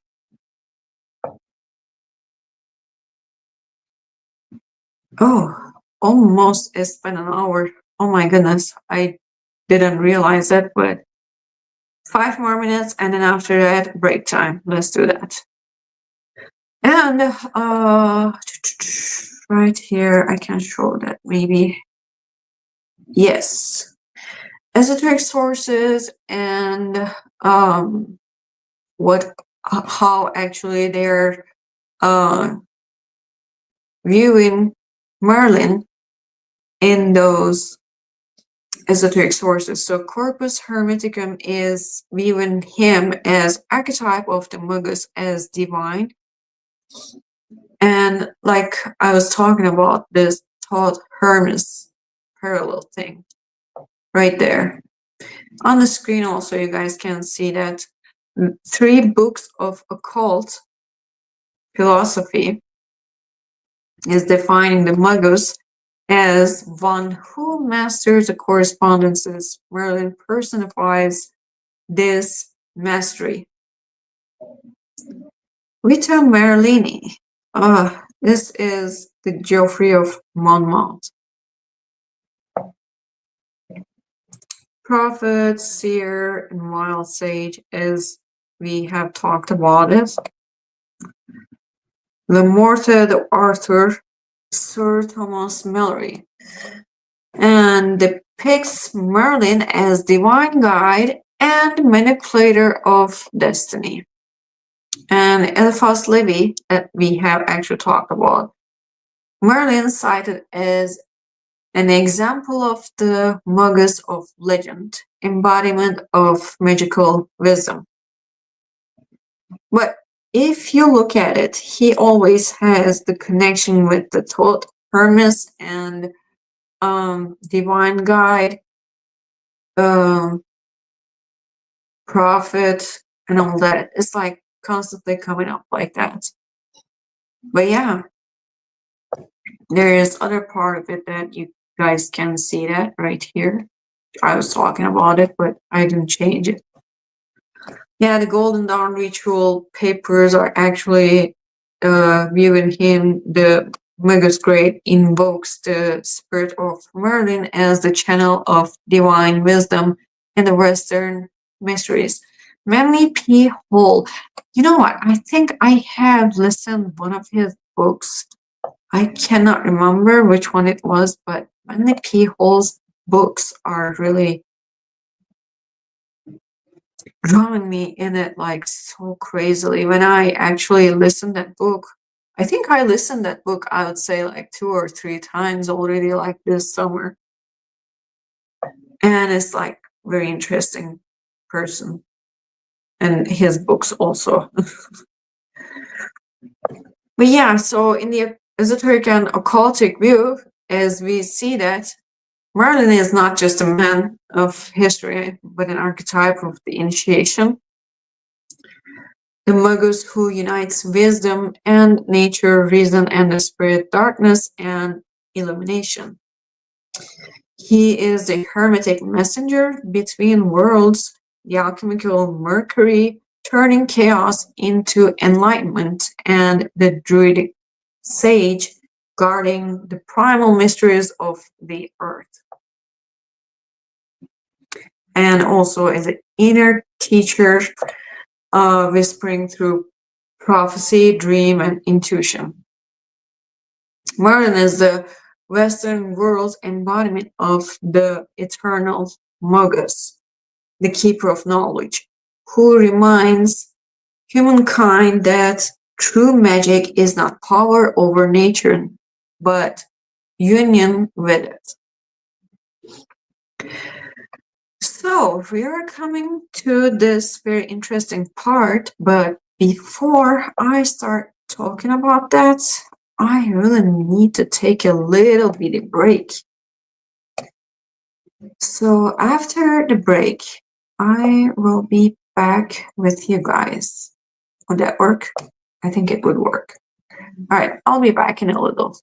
Oh, almost it's been an hour. Oh my goodness, I didn't realize that, but 5 more minutes, and then after that, break time. Let's do that. And right here, I can show that maybe. Yes. Esoteric sources and how actually they're viewing Merlin in those esoteric sources. So Corpus Hermeticum is viewing him as archetype of the Magus, as divine. And like I was talking about, this thought Hermes parallel thing right there. On the screen also, you guys can see that 3 books of occult philosophy is defining the Magus as one who masters the correspondences. Merlin personifies this mastery. Vita Merlini. This is the Geoffrey of Monmouth. prophet, seer, and wild sage, as we have talked about it. The Morte of Arthur, Sir Thomas Malory, and depicts Merlin as divine guide and manipulator of destiny. And Eliphas Levi, that we have actually talked about, Merlin cited as an example of the Magus of legend, embodiment of magical wisdom. But if you look at it, he always has the connection with the Thoth, Hermes, and divine guide, prophet, and all that. It's like constantly coming up like that. But yeah, there is other part of it that you guys can see that right here. I was talking about it, but I didn't change it. Yeah, the Golden Dawn ritual papers are actually viewing him. The Magus Great invokes the spirit of Merlin as the channel of divine wisdom in the Western mysteries. Manly P. Hall. You know what? I think I have listened one of his books. I cannot remember which one it was, but Manly P. Hall's books are really drawing me in it like so crazily. When I actually listened that book, I think I listened that book, I would say like 2 or 3 times already, like this summer. And it's like very interesting person. And his books also. But yeah, so in the esoteric and occultic view, as we see that Merlin is not just a man of history, but an archetype of the initiation. The Magus who unites wisdom and nature, reason and the spirit, darkness and illumination. He is the hermetic messenger between worlds, the alchemical Mercury, turning chaos into enlightenment, and the druid sage guarding the primal mysteries of the earth. And also as an inner teacher, whispering through prophecy, dream, and intuition. Merlin is the Western world's embodiment of the eternal Magus, the keeper of knowledge, who reminds humankind that true magic is not power over nature, but union with it. So we are coming to this very interesting part, but before I start talking about that, I really need to take a little bitty break. So after the break, I will be back with you guys. Would that work? I think it would work. All right, I'll be back in a little.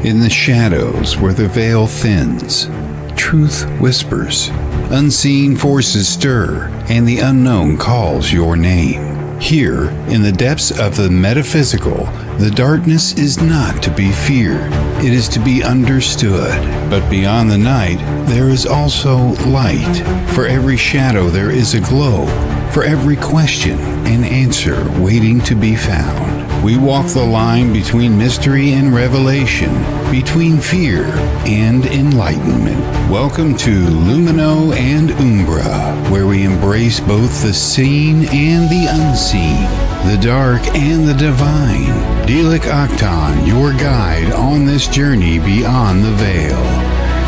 In the shadows where the veil thins, truth whispers, unseen forces stir, and the unknown calls your name. Here, in the depths of the metaphysical, the darkness is not to be feared, it is to be understood. But beyond the night, there is also light. For every shadow there is a glow, for every question an answer waiting to be found. We walk the line between mystery and revelation, between fear and enlightenment. Welcome to Lumino and Umbra, where we embrace both the seen and the unseen, the dark and the divine. Dilik Aktan, your guide on this journey beyond the veil.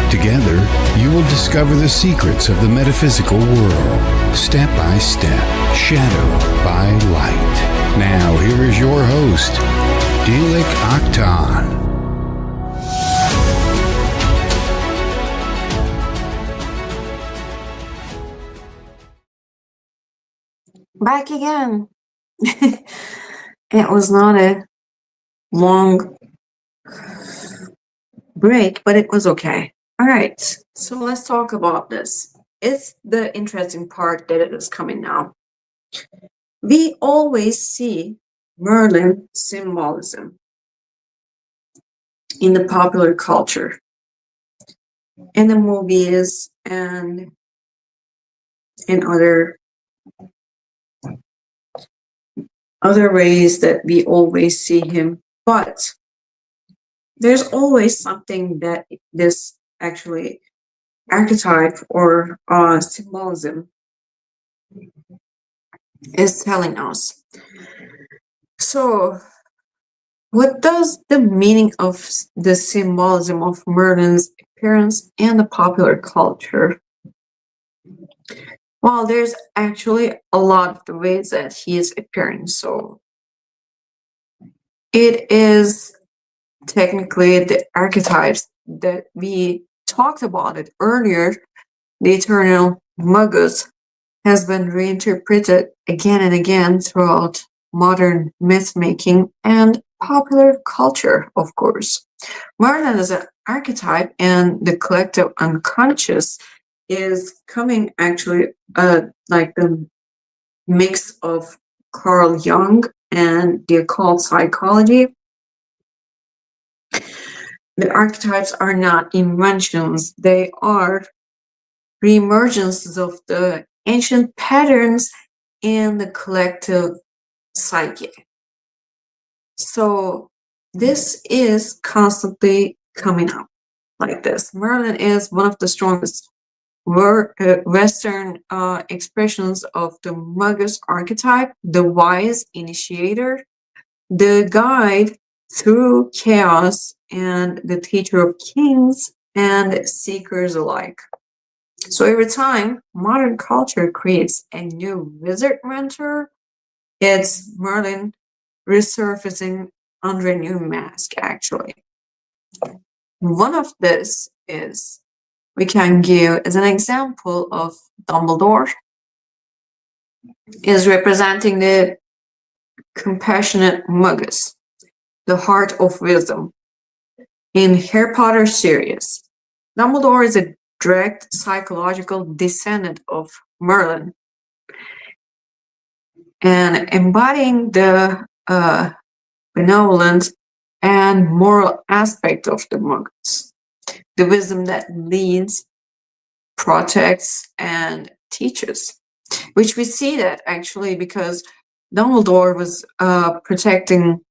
Together, you will discover the secrets of the metaphysical world, step by step, shadow by light. Now, here is your host, Dilik Aktan. Back again. It was not a long break, but it was okay. All right, so let's talk about this. It's the interesting part that it is coming now. We always see Merlin symbolism. in the popular culture, in the movies, and in other ways that we always see him. But there's always something that this actually archetype or symbolism is telling us. So what does the meaning of the symbolism of Merlin's appearance in the popular culture? Well, there's actually a lot of the ways that he is appearing. So it is technically the archetypes that we talked about it earlier. The eternal Magus has been reinterpreted again and again throughout modern myth-making and popular culture, of course. Merlin as an archetype and the collective unconscious is coming actually like the mix of Carl Jung and the occult psychology. The archetypes are not inventions, they are reemergences of the ancient patterns in the collective psyche. So this is constantly coming up like this. Merlin is one of the strongest Western expressions of the Magus archetype, the wise initiator, the guide through chaos, and the teacher of kings and seekers alike. So every time modern culture creates a new wizard mentor, it's Merlin resurfacing under a new mask, actually. One of this is we can give as an example of Dumbledore is representing the compassionate Magus, the heart of wisdom. In Harry Potter series, Dumbledore is a direct psychological descendant of Merlin and embodying the benevolent and moral aspect of the Magus, the wisdom that leads, protects, and teaches, which we see that actually because Dumbledore was protecting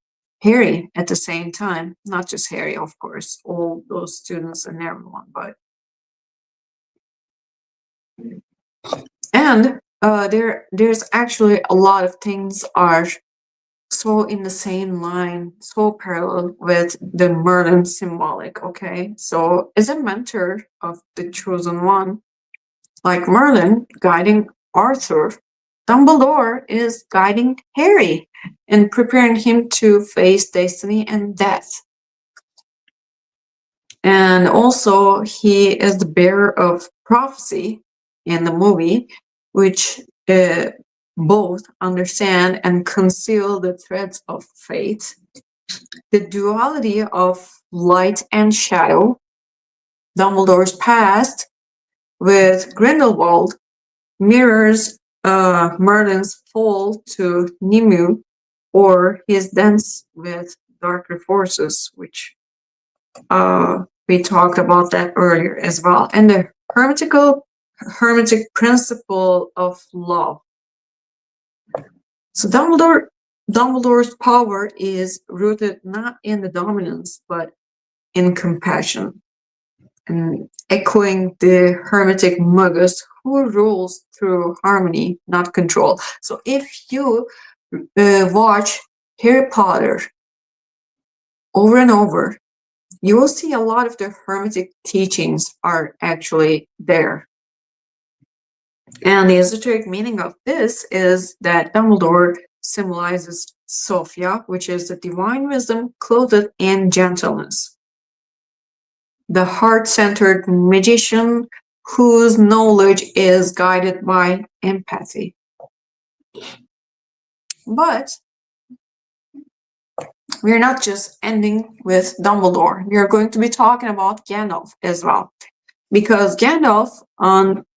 Harry at the same time, not just Harry, of course, all those students and everyone, but and there's actually a lot of things are so in the same line, so parallel with the Merlin symbolic, okay? So as a mentor of the chosen one, like Merlin guiding Arthur, Dumbledore is guiding Harry and preparing him to face destiny and death. And also, he is the bearer of prophecy in the movie, which both understand and conceal the threads of fate, the duality of light and shadow, Dumbledore's past with Grindelwald mirrors Merlin's fall to Nimue or his dance with darker forces, which we talked about that earlier as well. And the hermetic principle of love. So Dumbledore's power is rooted not in the dominance, but in compassion. And echoing the hermetic Magus who rules through harmony, not control. So if you watch Harry Potter over and over, you will see a lot of the hermetic teachings are actually there. And the esoteric meaning of this is that Dumbledore symbolizes Sophia, which is the divine wisdom clothed in gentleness. The heart-centered magician whose knowledge is guided by empathy. But we're not just ending with Dumbledore. We are going to be talking about Gandalf as well. Because Gandalf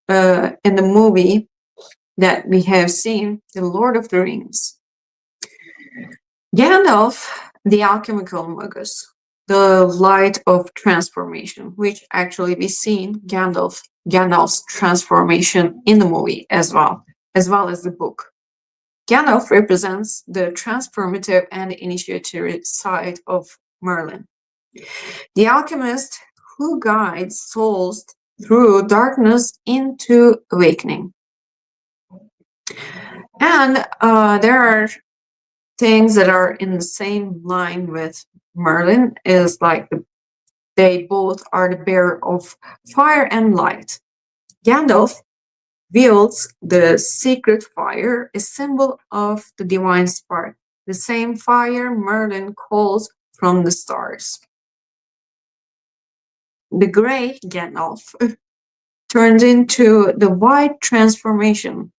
in the movie that we have seen, The Lord of the Rings, Gandalf, the alchemical Magus, the light of transformation, which actually we seen Gandalf's transformation in the movie as well as the book. Gandalf represents the transformative and initiatory side of Merlin, the alchemist who guides souls through darkness into awakening. And there are things that are in the same line with Merlin, is like they both are the bearer of fire and light. Gandalf wields the secret fire, a symbol of the divine spark, the same fire Merlin calls from the stars. The gray Gandalf turns into the white transformation,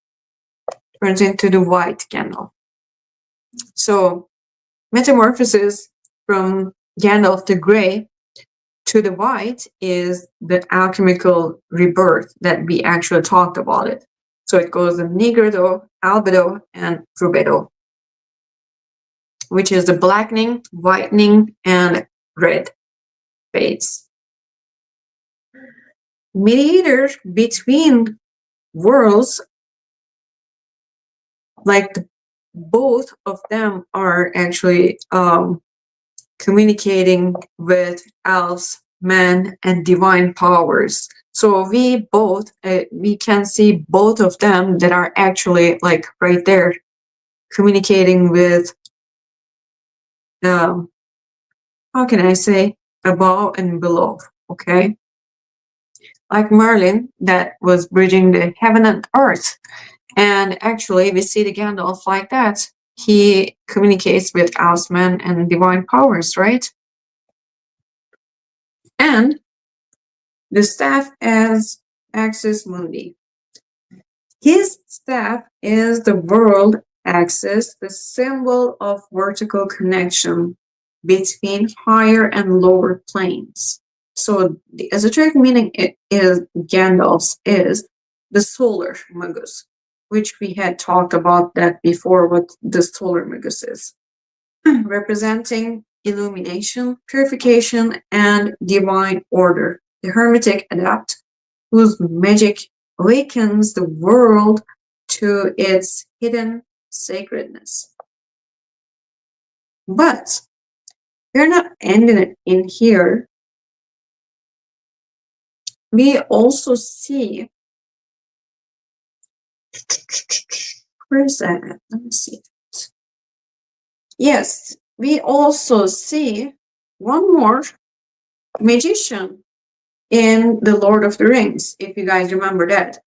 turns into the white Gandalf. So metamorphosis from Gandalf the gray to the white is the alchemical rebirth that we actually talked about it. So it goes in nigredo, albedo, and rubedo, which is the blackening, whitening, and red phase. Mediator between worlds, like both of them are actually communicating with elves, men, and divine powers. So we can see both of them that are actually like right there communicating with, how can I say, above and below, okay? Like Merlin that was bridging the heaven and earth. And actually we see the Gandalf like that. He communicates with elves, men, and divine powers, right? And the staff as axis mundi. His staff is the world axis, the symbol of vertical connection between higher and lower planes. So the esoteric meaning is Gandalf's is the solar Magus, which we had talked about that before, what the solar Magus is. Representing illumination, purification, and divine order. The hermetic adept, whose magic awakens the world to its hidden sacredness. But we're not ending it in here. We also see, where is that? Let me see. Yes, we also see one more magician in The Lord of the Rings, if you guys remember that.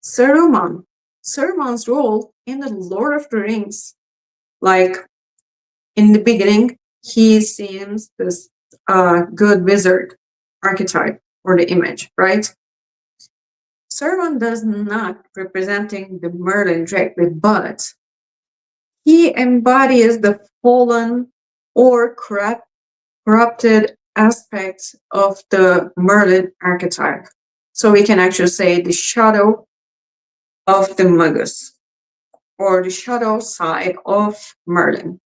Saruman. Saruman's role in The Lord of the Rings, like in the beginning, he seems this good wizard archetype or the image, right? Saruman does not representing the Merlin directly, but he embodies the fallen or corrupted aspects of the Merlin archetype. So we can actually say the shadow of the Magus, or the shadow side of Merlin.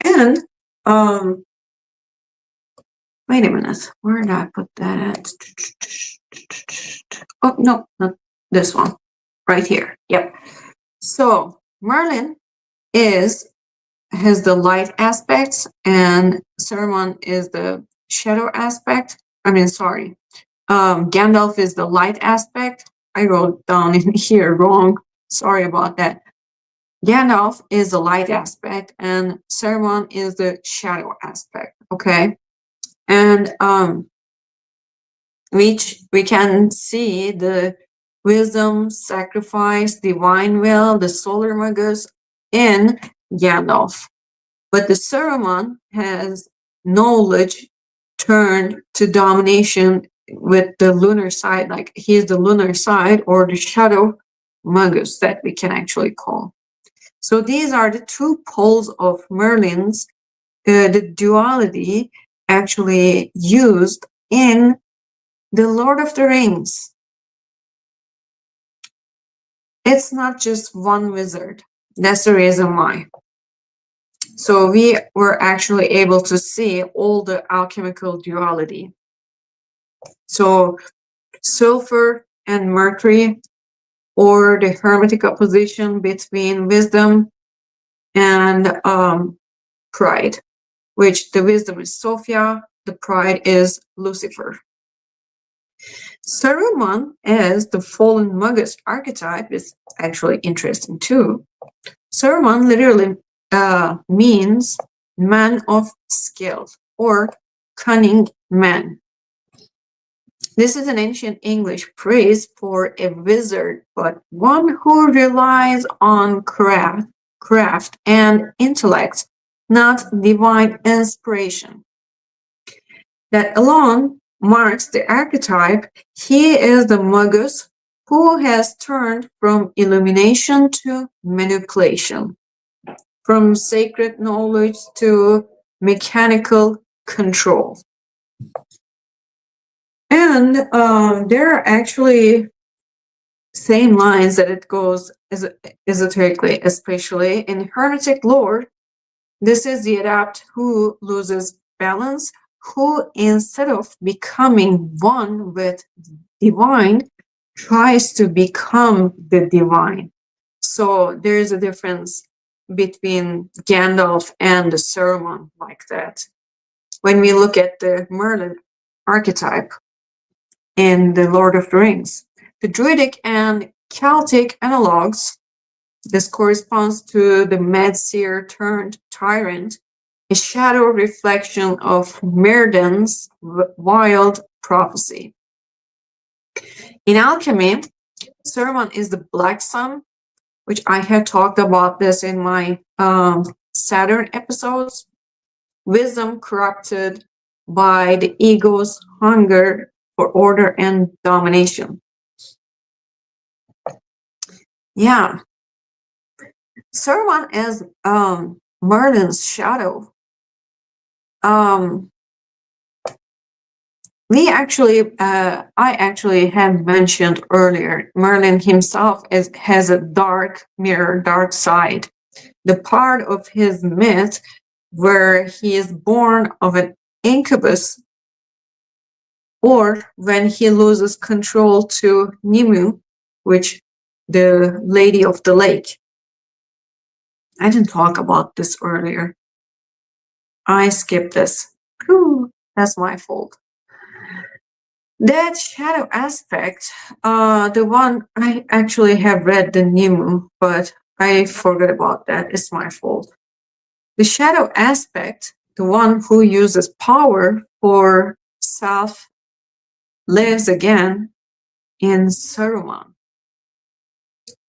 And wait a minute, where did I put that at? Oh no, not this one, right here. Yep. So Merlin has the light aspects, and Saruman is the shadow aspect. Gandalf is the light aspect. I wrote down in here wrong. Sorry about that. Gandalf is the light aspect, and Saruman is the shadow aspect. Okay, and which we can see the wisdom, sacrifice, divine will, the solar Magus in Gandalf. But the Saruman has knowledge turned to domination with the lunar side, like he's the lunar side or the shadow Magus that we can actually call. So these are the two poles of Merlin's, the duality actually used in The Lord of the Rings. It's not just one wizard. That's the reason why. So we were actually able to see all the alchemical duality. So sulfur and mercury, or the hermetic opposition between wisdom and pride, which the wisdom is Sophia, the pride is Lucifer. Saruman as the fallen Magus archetype is actually interesting too. Saruman literally means man of skill or cunning man. This is an ancient English phrase for a wizard, but one who relies on craft and intellect, not divine inspiration. That alone marks the archetype. He is the Magus who has turned from illumination to manipulation, from sacred knowledge to mechanical control. And there are actually same lines that it goes esoterically, especially in hermetic lore. This is the adept who loses balance, who instead of becoming one with divine, tries to become the divine. So there is a difference between Gandalf and the Saruman like that. When we look at the Merlin archetype in the Lord of the Rings, the Druidic and Celtic analogs, this corresponds to the mad seer turned tyrant, a shadow reflection of Myrddin's Wyllt prophecy. In alchemy, Saruman is the black sun, which I had talked about this in my Saturn episodes. Wisdom corrupted by the ego's hunger for order and domination. Yeah. Saruman is Merlin's shadow. I actually have mentioned earlier, Merlin himself has a dark mirror, dark side. The part of his myth where he is born of an incubus, or when he loses control to Nimue, which the Lady of the Lake. I didn't talk about this earlier. I skipped this. Whew, that's my fault. That shadow aspect, the one I actually have read the Nimue, but I forgot about that. It's my fault. The shadow aspect, the one who uses power for self, lives again in Saruman,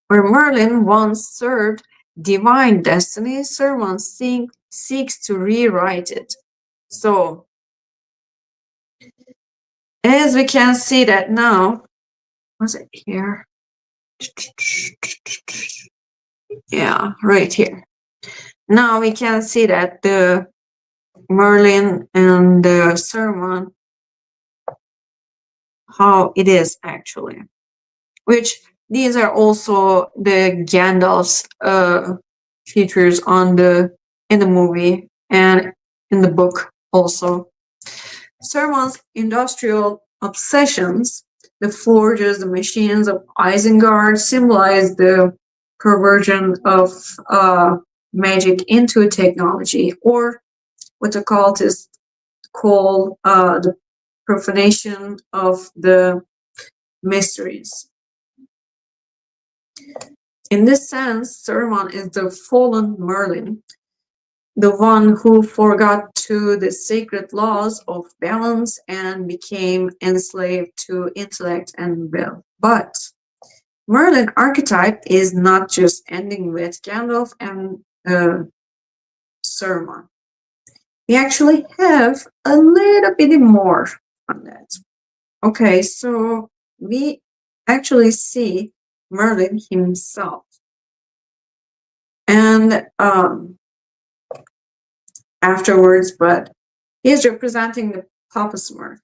where Merlin once served divine destiny. Saruman seeks to rewrite it. So, as we can see that now, was it here? Yeah, right here. Now we can see that the Merlin and the Saruman, how it is actually, which these are also the Gandalf's features in the movie and in the book also. Saruman's industrial obsessions, the forges, the machines of Isengard, symbolize the perversion of magic into technology, or what occultists call the profanation of the mysteries. In this sense, Saruman is the fallen Merlin, the one who forgot to the sacred laws of balance and became enslaved to intellect and will. But Merlin archetype is not just ending with Gandalf and Saruman. We actually have a little bit more on that. Okay, so we actually see Merlin himself. And afterwards, but he's representing the Papa Smurf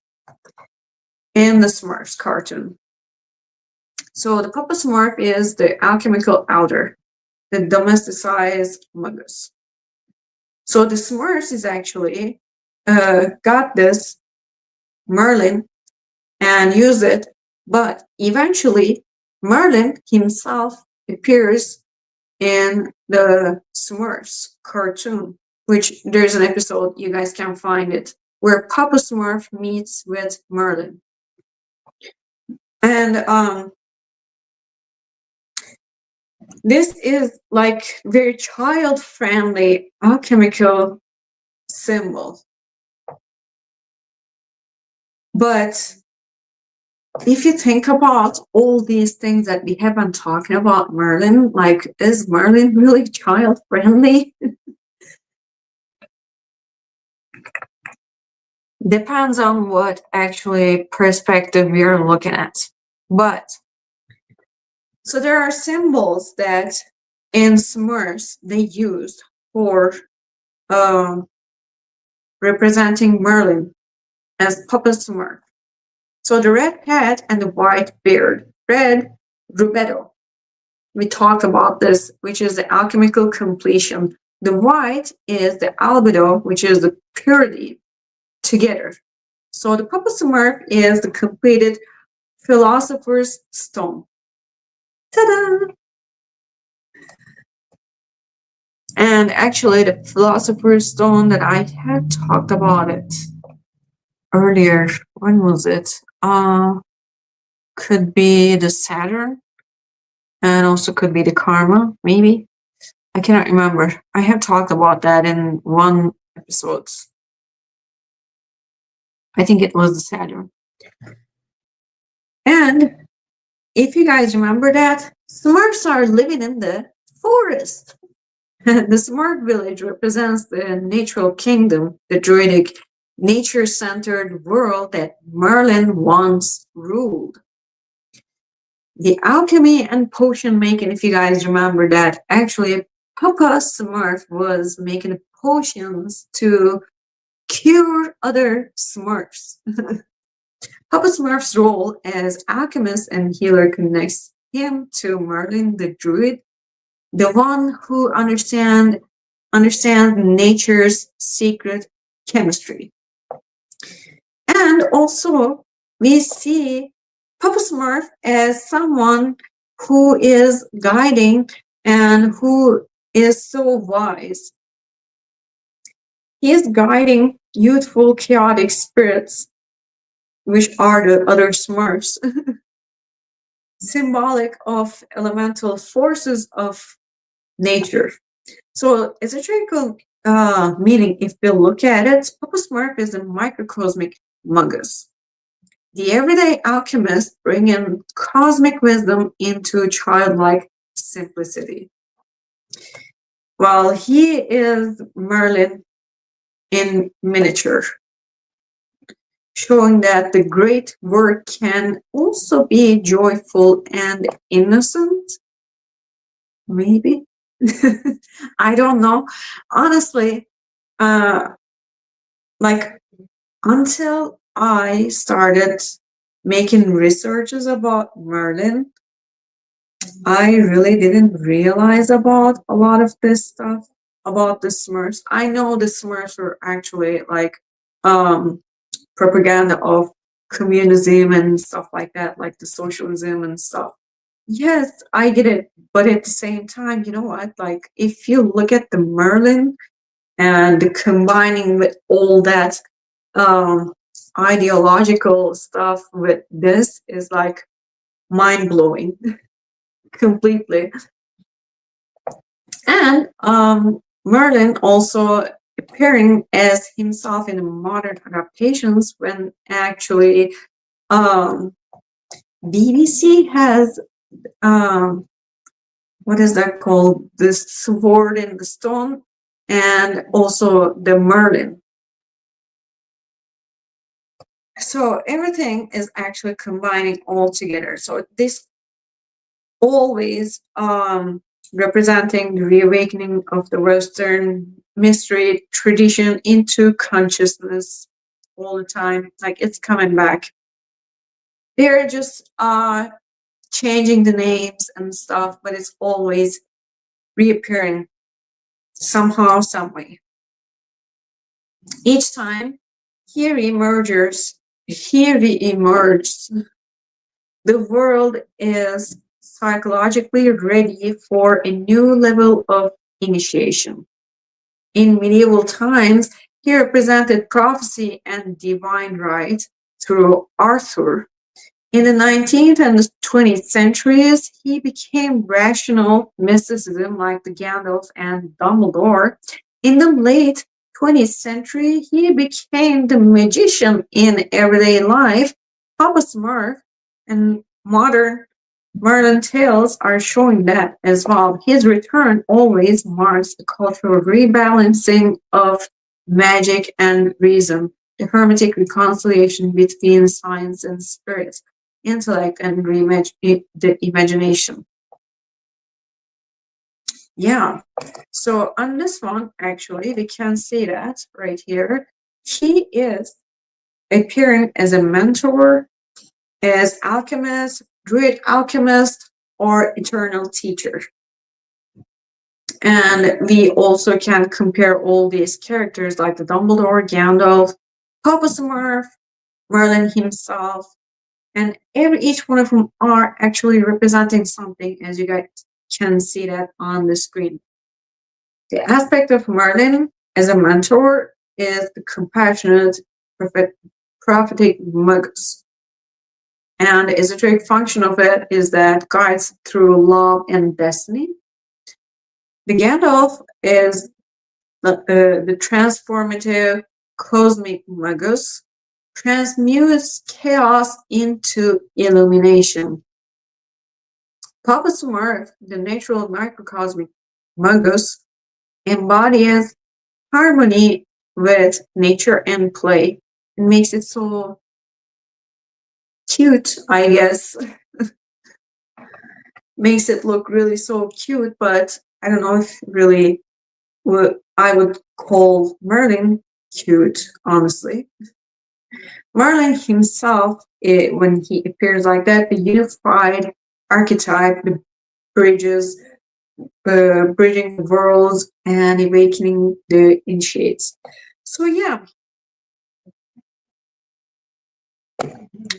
in the Smurfs cartoon. So the Papa Smurf is the alchemical elder, the domesticized Magus. So the Smurfs is actually got this Merlin and use it, but eventually Merlin himself appears in the Smurfs cartoon, which there's an episode, you guys can find it, where Papa Smurf meets with Merlin. And this is like very child-friendly alchemical symbol. But if you think about all these things that we have been talking about Merlin, like, is Merlin really child-friendly? Depends on what actually perspective we're looking at. But, so there are symbols that in Smurfs they used for representing Merlin as Papa Smurf. So the red hat and the white beard. Red, rubedo. We talked about this, which is the alchemical completion. The white is the albedo, which is the purity together. So the Papa Smurf is the completed philosopher's stone. Ta-da! And actually, the philosopher's stone that I had talked about it earlier. When was it? Could be the Saturn, and also could be the Karma, maybe. I cannot remember. I have talked about that in one episode. I think it was the Saturn. And if you guys remember that, Smurfs are living in the forest. The Smurf village represents the natural kingdom, the druidic, nature-centered world that Merlin once ruled. The alchemy and potion making, if you guys remember that, actually Papa Smurf was making potions to cure other Smurfs. Papa Smurf's role as alchemist and healer connects him to Merlin the druid, the one who understands nature's secret chemistry. And also, we see Papa Smurf as someone who is guiding and who is so wise. He is guiding youthful, chaotic spirits, which are the other Smurfs, symbolic of elemental forces of nature. So, esoterical meaning, if we look at it, Papa Smurf is a microcosmic Magus. The everyday alchemist bringing cosmic wisdom into childlike simplicity. While he is Merlin in miniature, showing that the great work can also be joyful and innocent. Maybe. I don't know. Honestly, like, until I started making researches about Merlin, I really didn't realize about a lot of this stuff about the Smurfs. I know the Smurfs were actually like propaganda of communism and stuff like that, like the socialism and stuff. Yes, I get it. But at the same time, you know what? Like, if you look at the Merlin and the combining with all that ideological stuff with this is like mind-blowing completely. And Merlin also appearing as himself in modern adaptations when actually BBC has what is that called? The Sword in the Stone, and also the Merlin. So everything is actually combining all together. So this always representing the reawakening of the Western mystery tradition into consciousness all the time. Like, it's coming back. They're just changing the names and stuff, but it's always reappearing somehow, some way. Each time he reemerges, the world is psychologically ready for a new level of initiation. In medieval times, he represented prophecy and divine right through Arthur. In the 19th and the 20th centuries, he became rational mysticism like the Gandalf and Dumbledore. In the late 20th century, he became the magician in everyday life. Papa Smurf and modern Merlin tales are showing that as well. His return always marks a cultural rebalancing of magic and reason, the hermetic reconciliation between science and spirit, intellect and the imagination. Yeah, so on this one, actually, we can see that right here. He is appearing as a mentor, as alchemist, druid alchemist, or eternal teacher. And we also can compare all these characters like the Dumbledore, Gandalf, Papa Smurf, Merlin himself, and each one of them are actually representing something, as you guys can see that on the screen. The aspect of Merlin as a mentor is the compassionate, prophetic Magus. And the esoteric function of it is that guides through love and destiny. The Gandalf is the transformative cosmic Magus, transmutes chaos into illumination. Papa Smurf, the natural microcosmic Magus, embodies harmony with nature and play. It makes it so cute, I guess. Makes it look really so cute, but I don't know if really I would call Merlin cute, honestly. Merlin himself, when he appears like that, the unified archetype, the bridging the worlds and awakening the initiates. So yeah.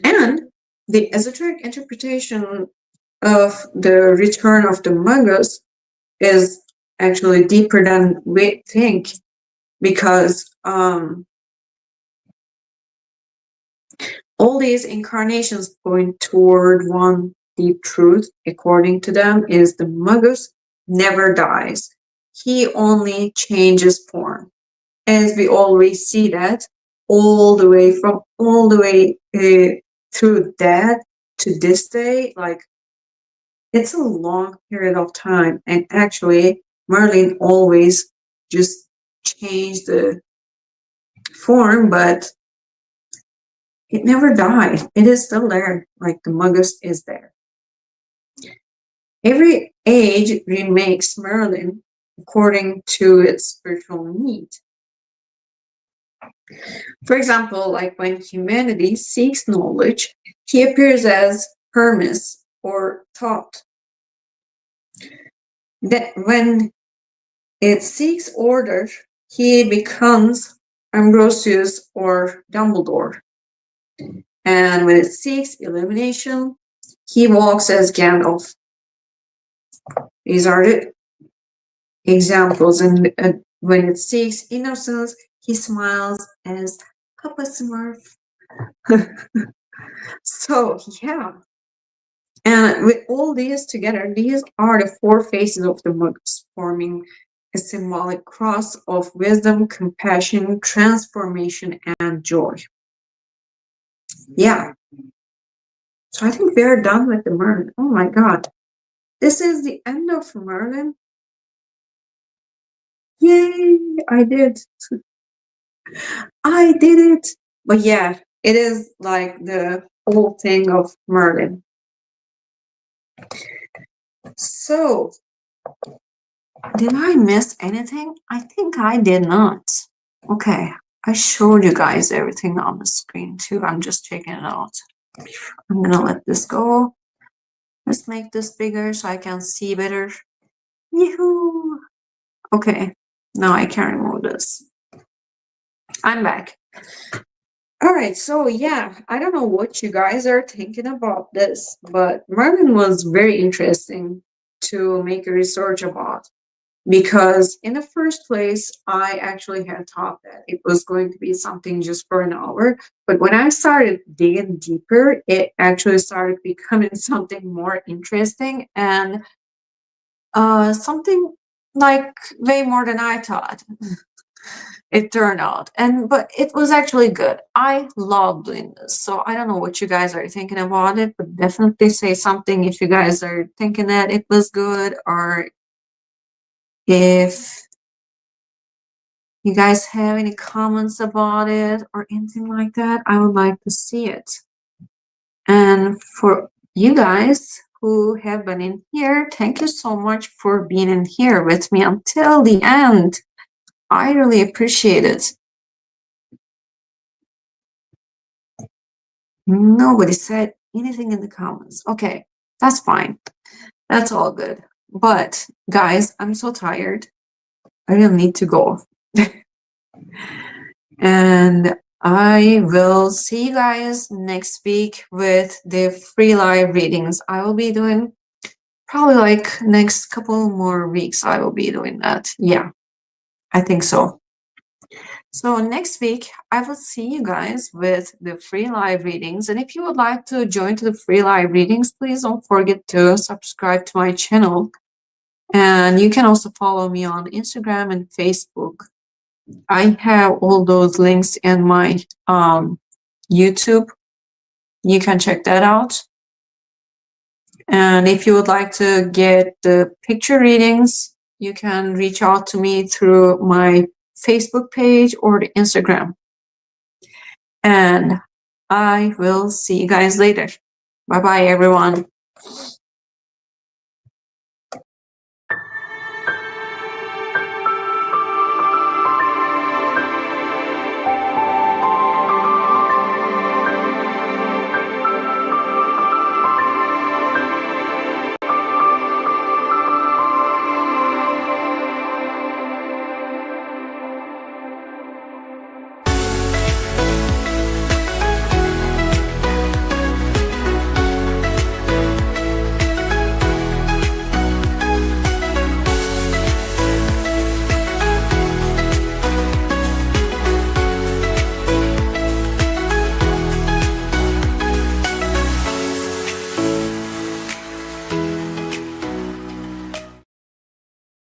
And the esoteric interpretation of the return of the Magus is actually deeper than we think, because all these incarnations point toward one deep truth, according to them, is the Magus never dies. He only changes form. As we always see that all the way through that to this day, like it's a long period of time. And actually, Merlin always just changed the form, but it never died. It is still there, like the Magus is there. Every age remakes Merlin according to its spiritual need. For example, like when humanity seeks knowledge, he appears as Hermes or Thought. That when it seeks order, he becomes Ambrosius or Dumbledore. And when it seeks illumination, he walks as Gandalf. These are the examples. And when it seeks innocence, he smiles as Papa Smurf. So, yeah. And with all these together, these are the four faces of the Magus, forming a symbolic cross of wisdom, compassion, transformation, and joy. Yeah. So I think we're done with the Merlin. Oh my God. This is the end of Merlin. Yay, I did. I did it. But yeah, it is like the whole thing of Merlin. So, did I miss anything? I think I did not. Okay, I showed you guys everything on the screen too. I'm just checking it out. I'm gonna let this go. Let's make this bigger so I can see better. Yoo-hoo! Okay, now I can remove this. I'm back. All right, so yeah, I don't know what you guys are thinking about this, but Merlin was very interesting to make a research about, because in the first place, I actually had thought that it was going to be something just for an hour. But when I started digging deeper, it actually started becoming something more interesting and something like way more than I thought. It turned out, but it was actually good. I love doing this, so I don't know what you guys are thinking about it, but definitely say something if you guys are thinking that it was good, or if you guys have any comments about it or anything like that. I would like to see it. And for you guys who have been in here, thank you so much for being in here with me until the end. I really appreciate it. Nobody said anything in the comments. Okay, that's fine. That's all good. But guys, I'm so tired. I really need to go. And I will see you guys next week with the free live readings. I will be doing probably like next couple more weeks. I will be doing that. Yeah, I think so. So next week, I will see you guys with the free live readings. And if you would like to join to the free live readings, please don't forget to subscribe to my channel. And you can also follow me on Instagram and Facebook. I have all those links in my YouTube. You can check that out. And if you would like to get the picture readings, you can reach out to me through my Facebook page or the Instagram. And I will see you guys later. Bye-bye, everyone.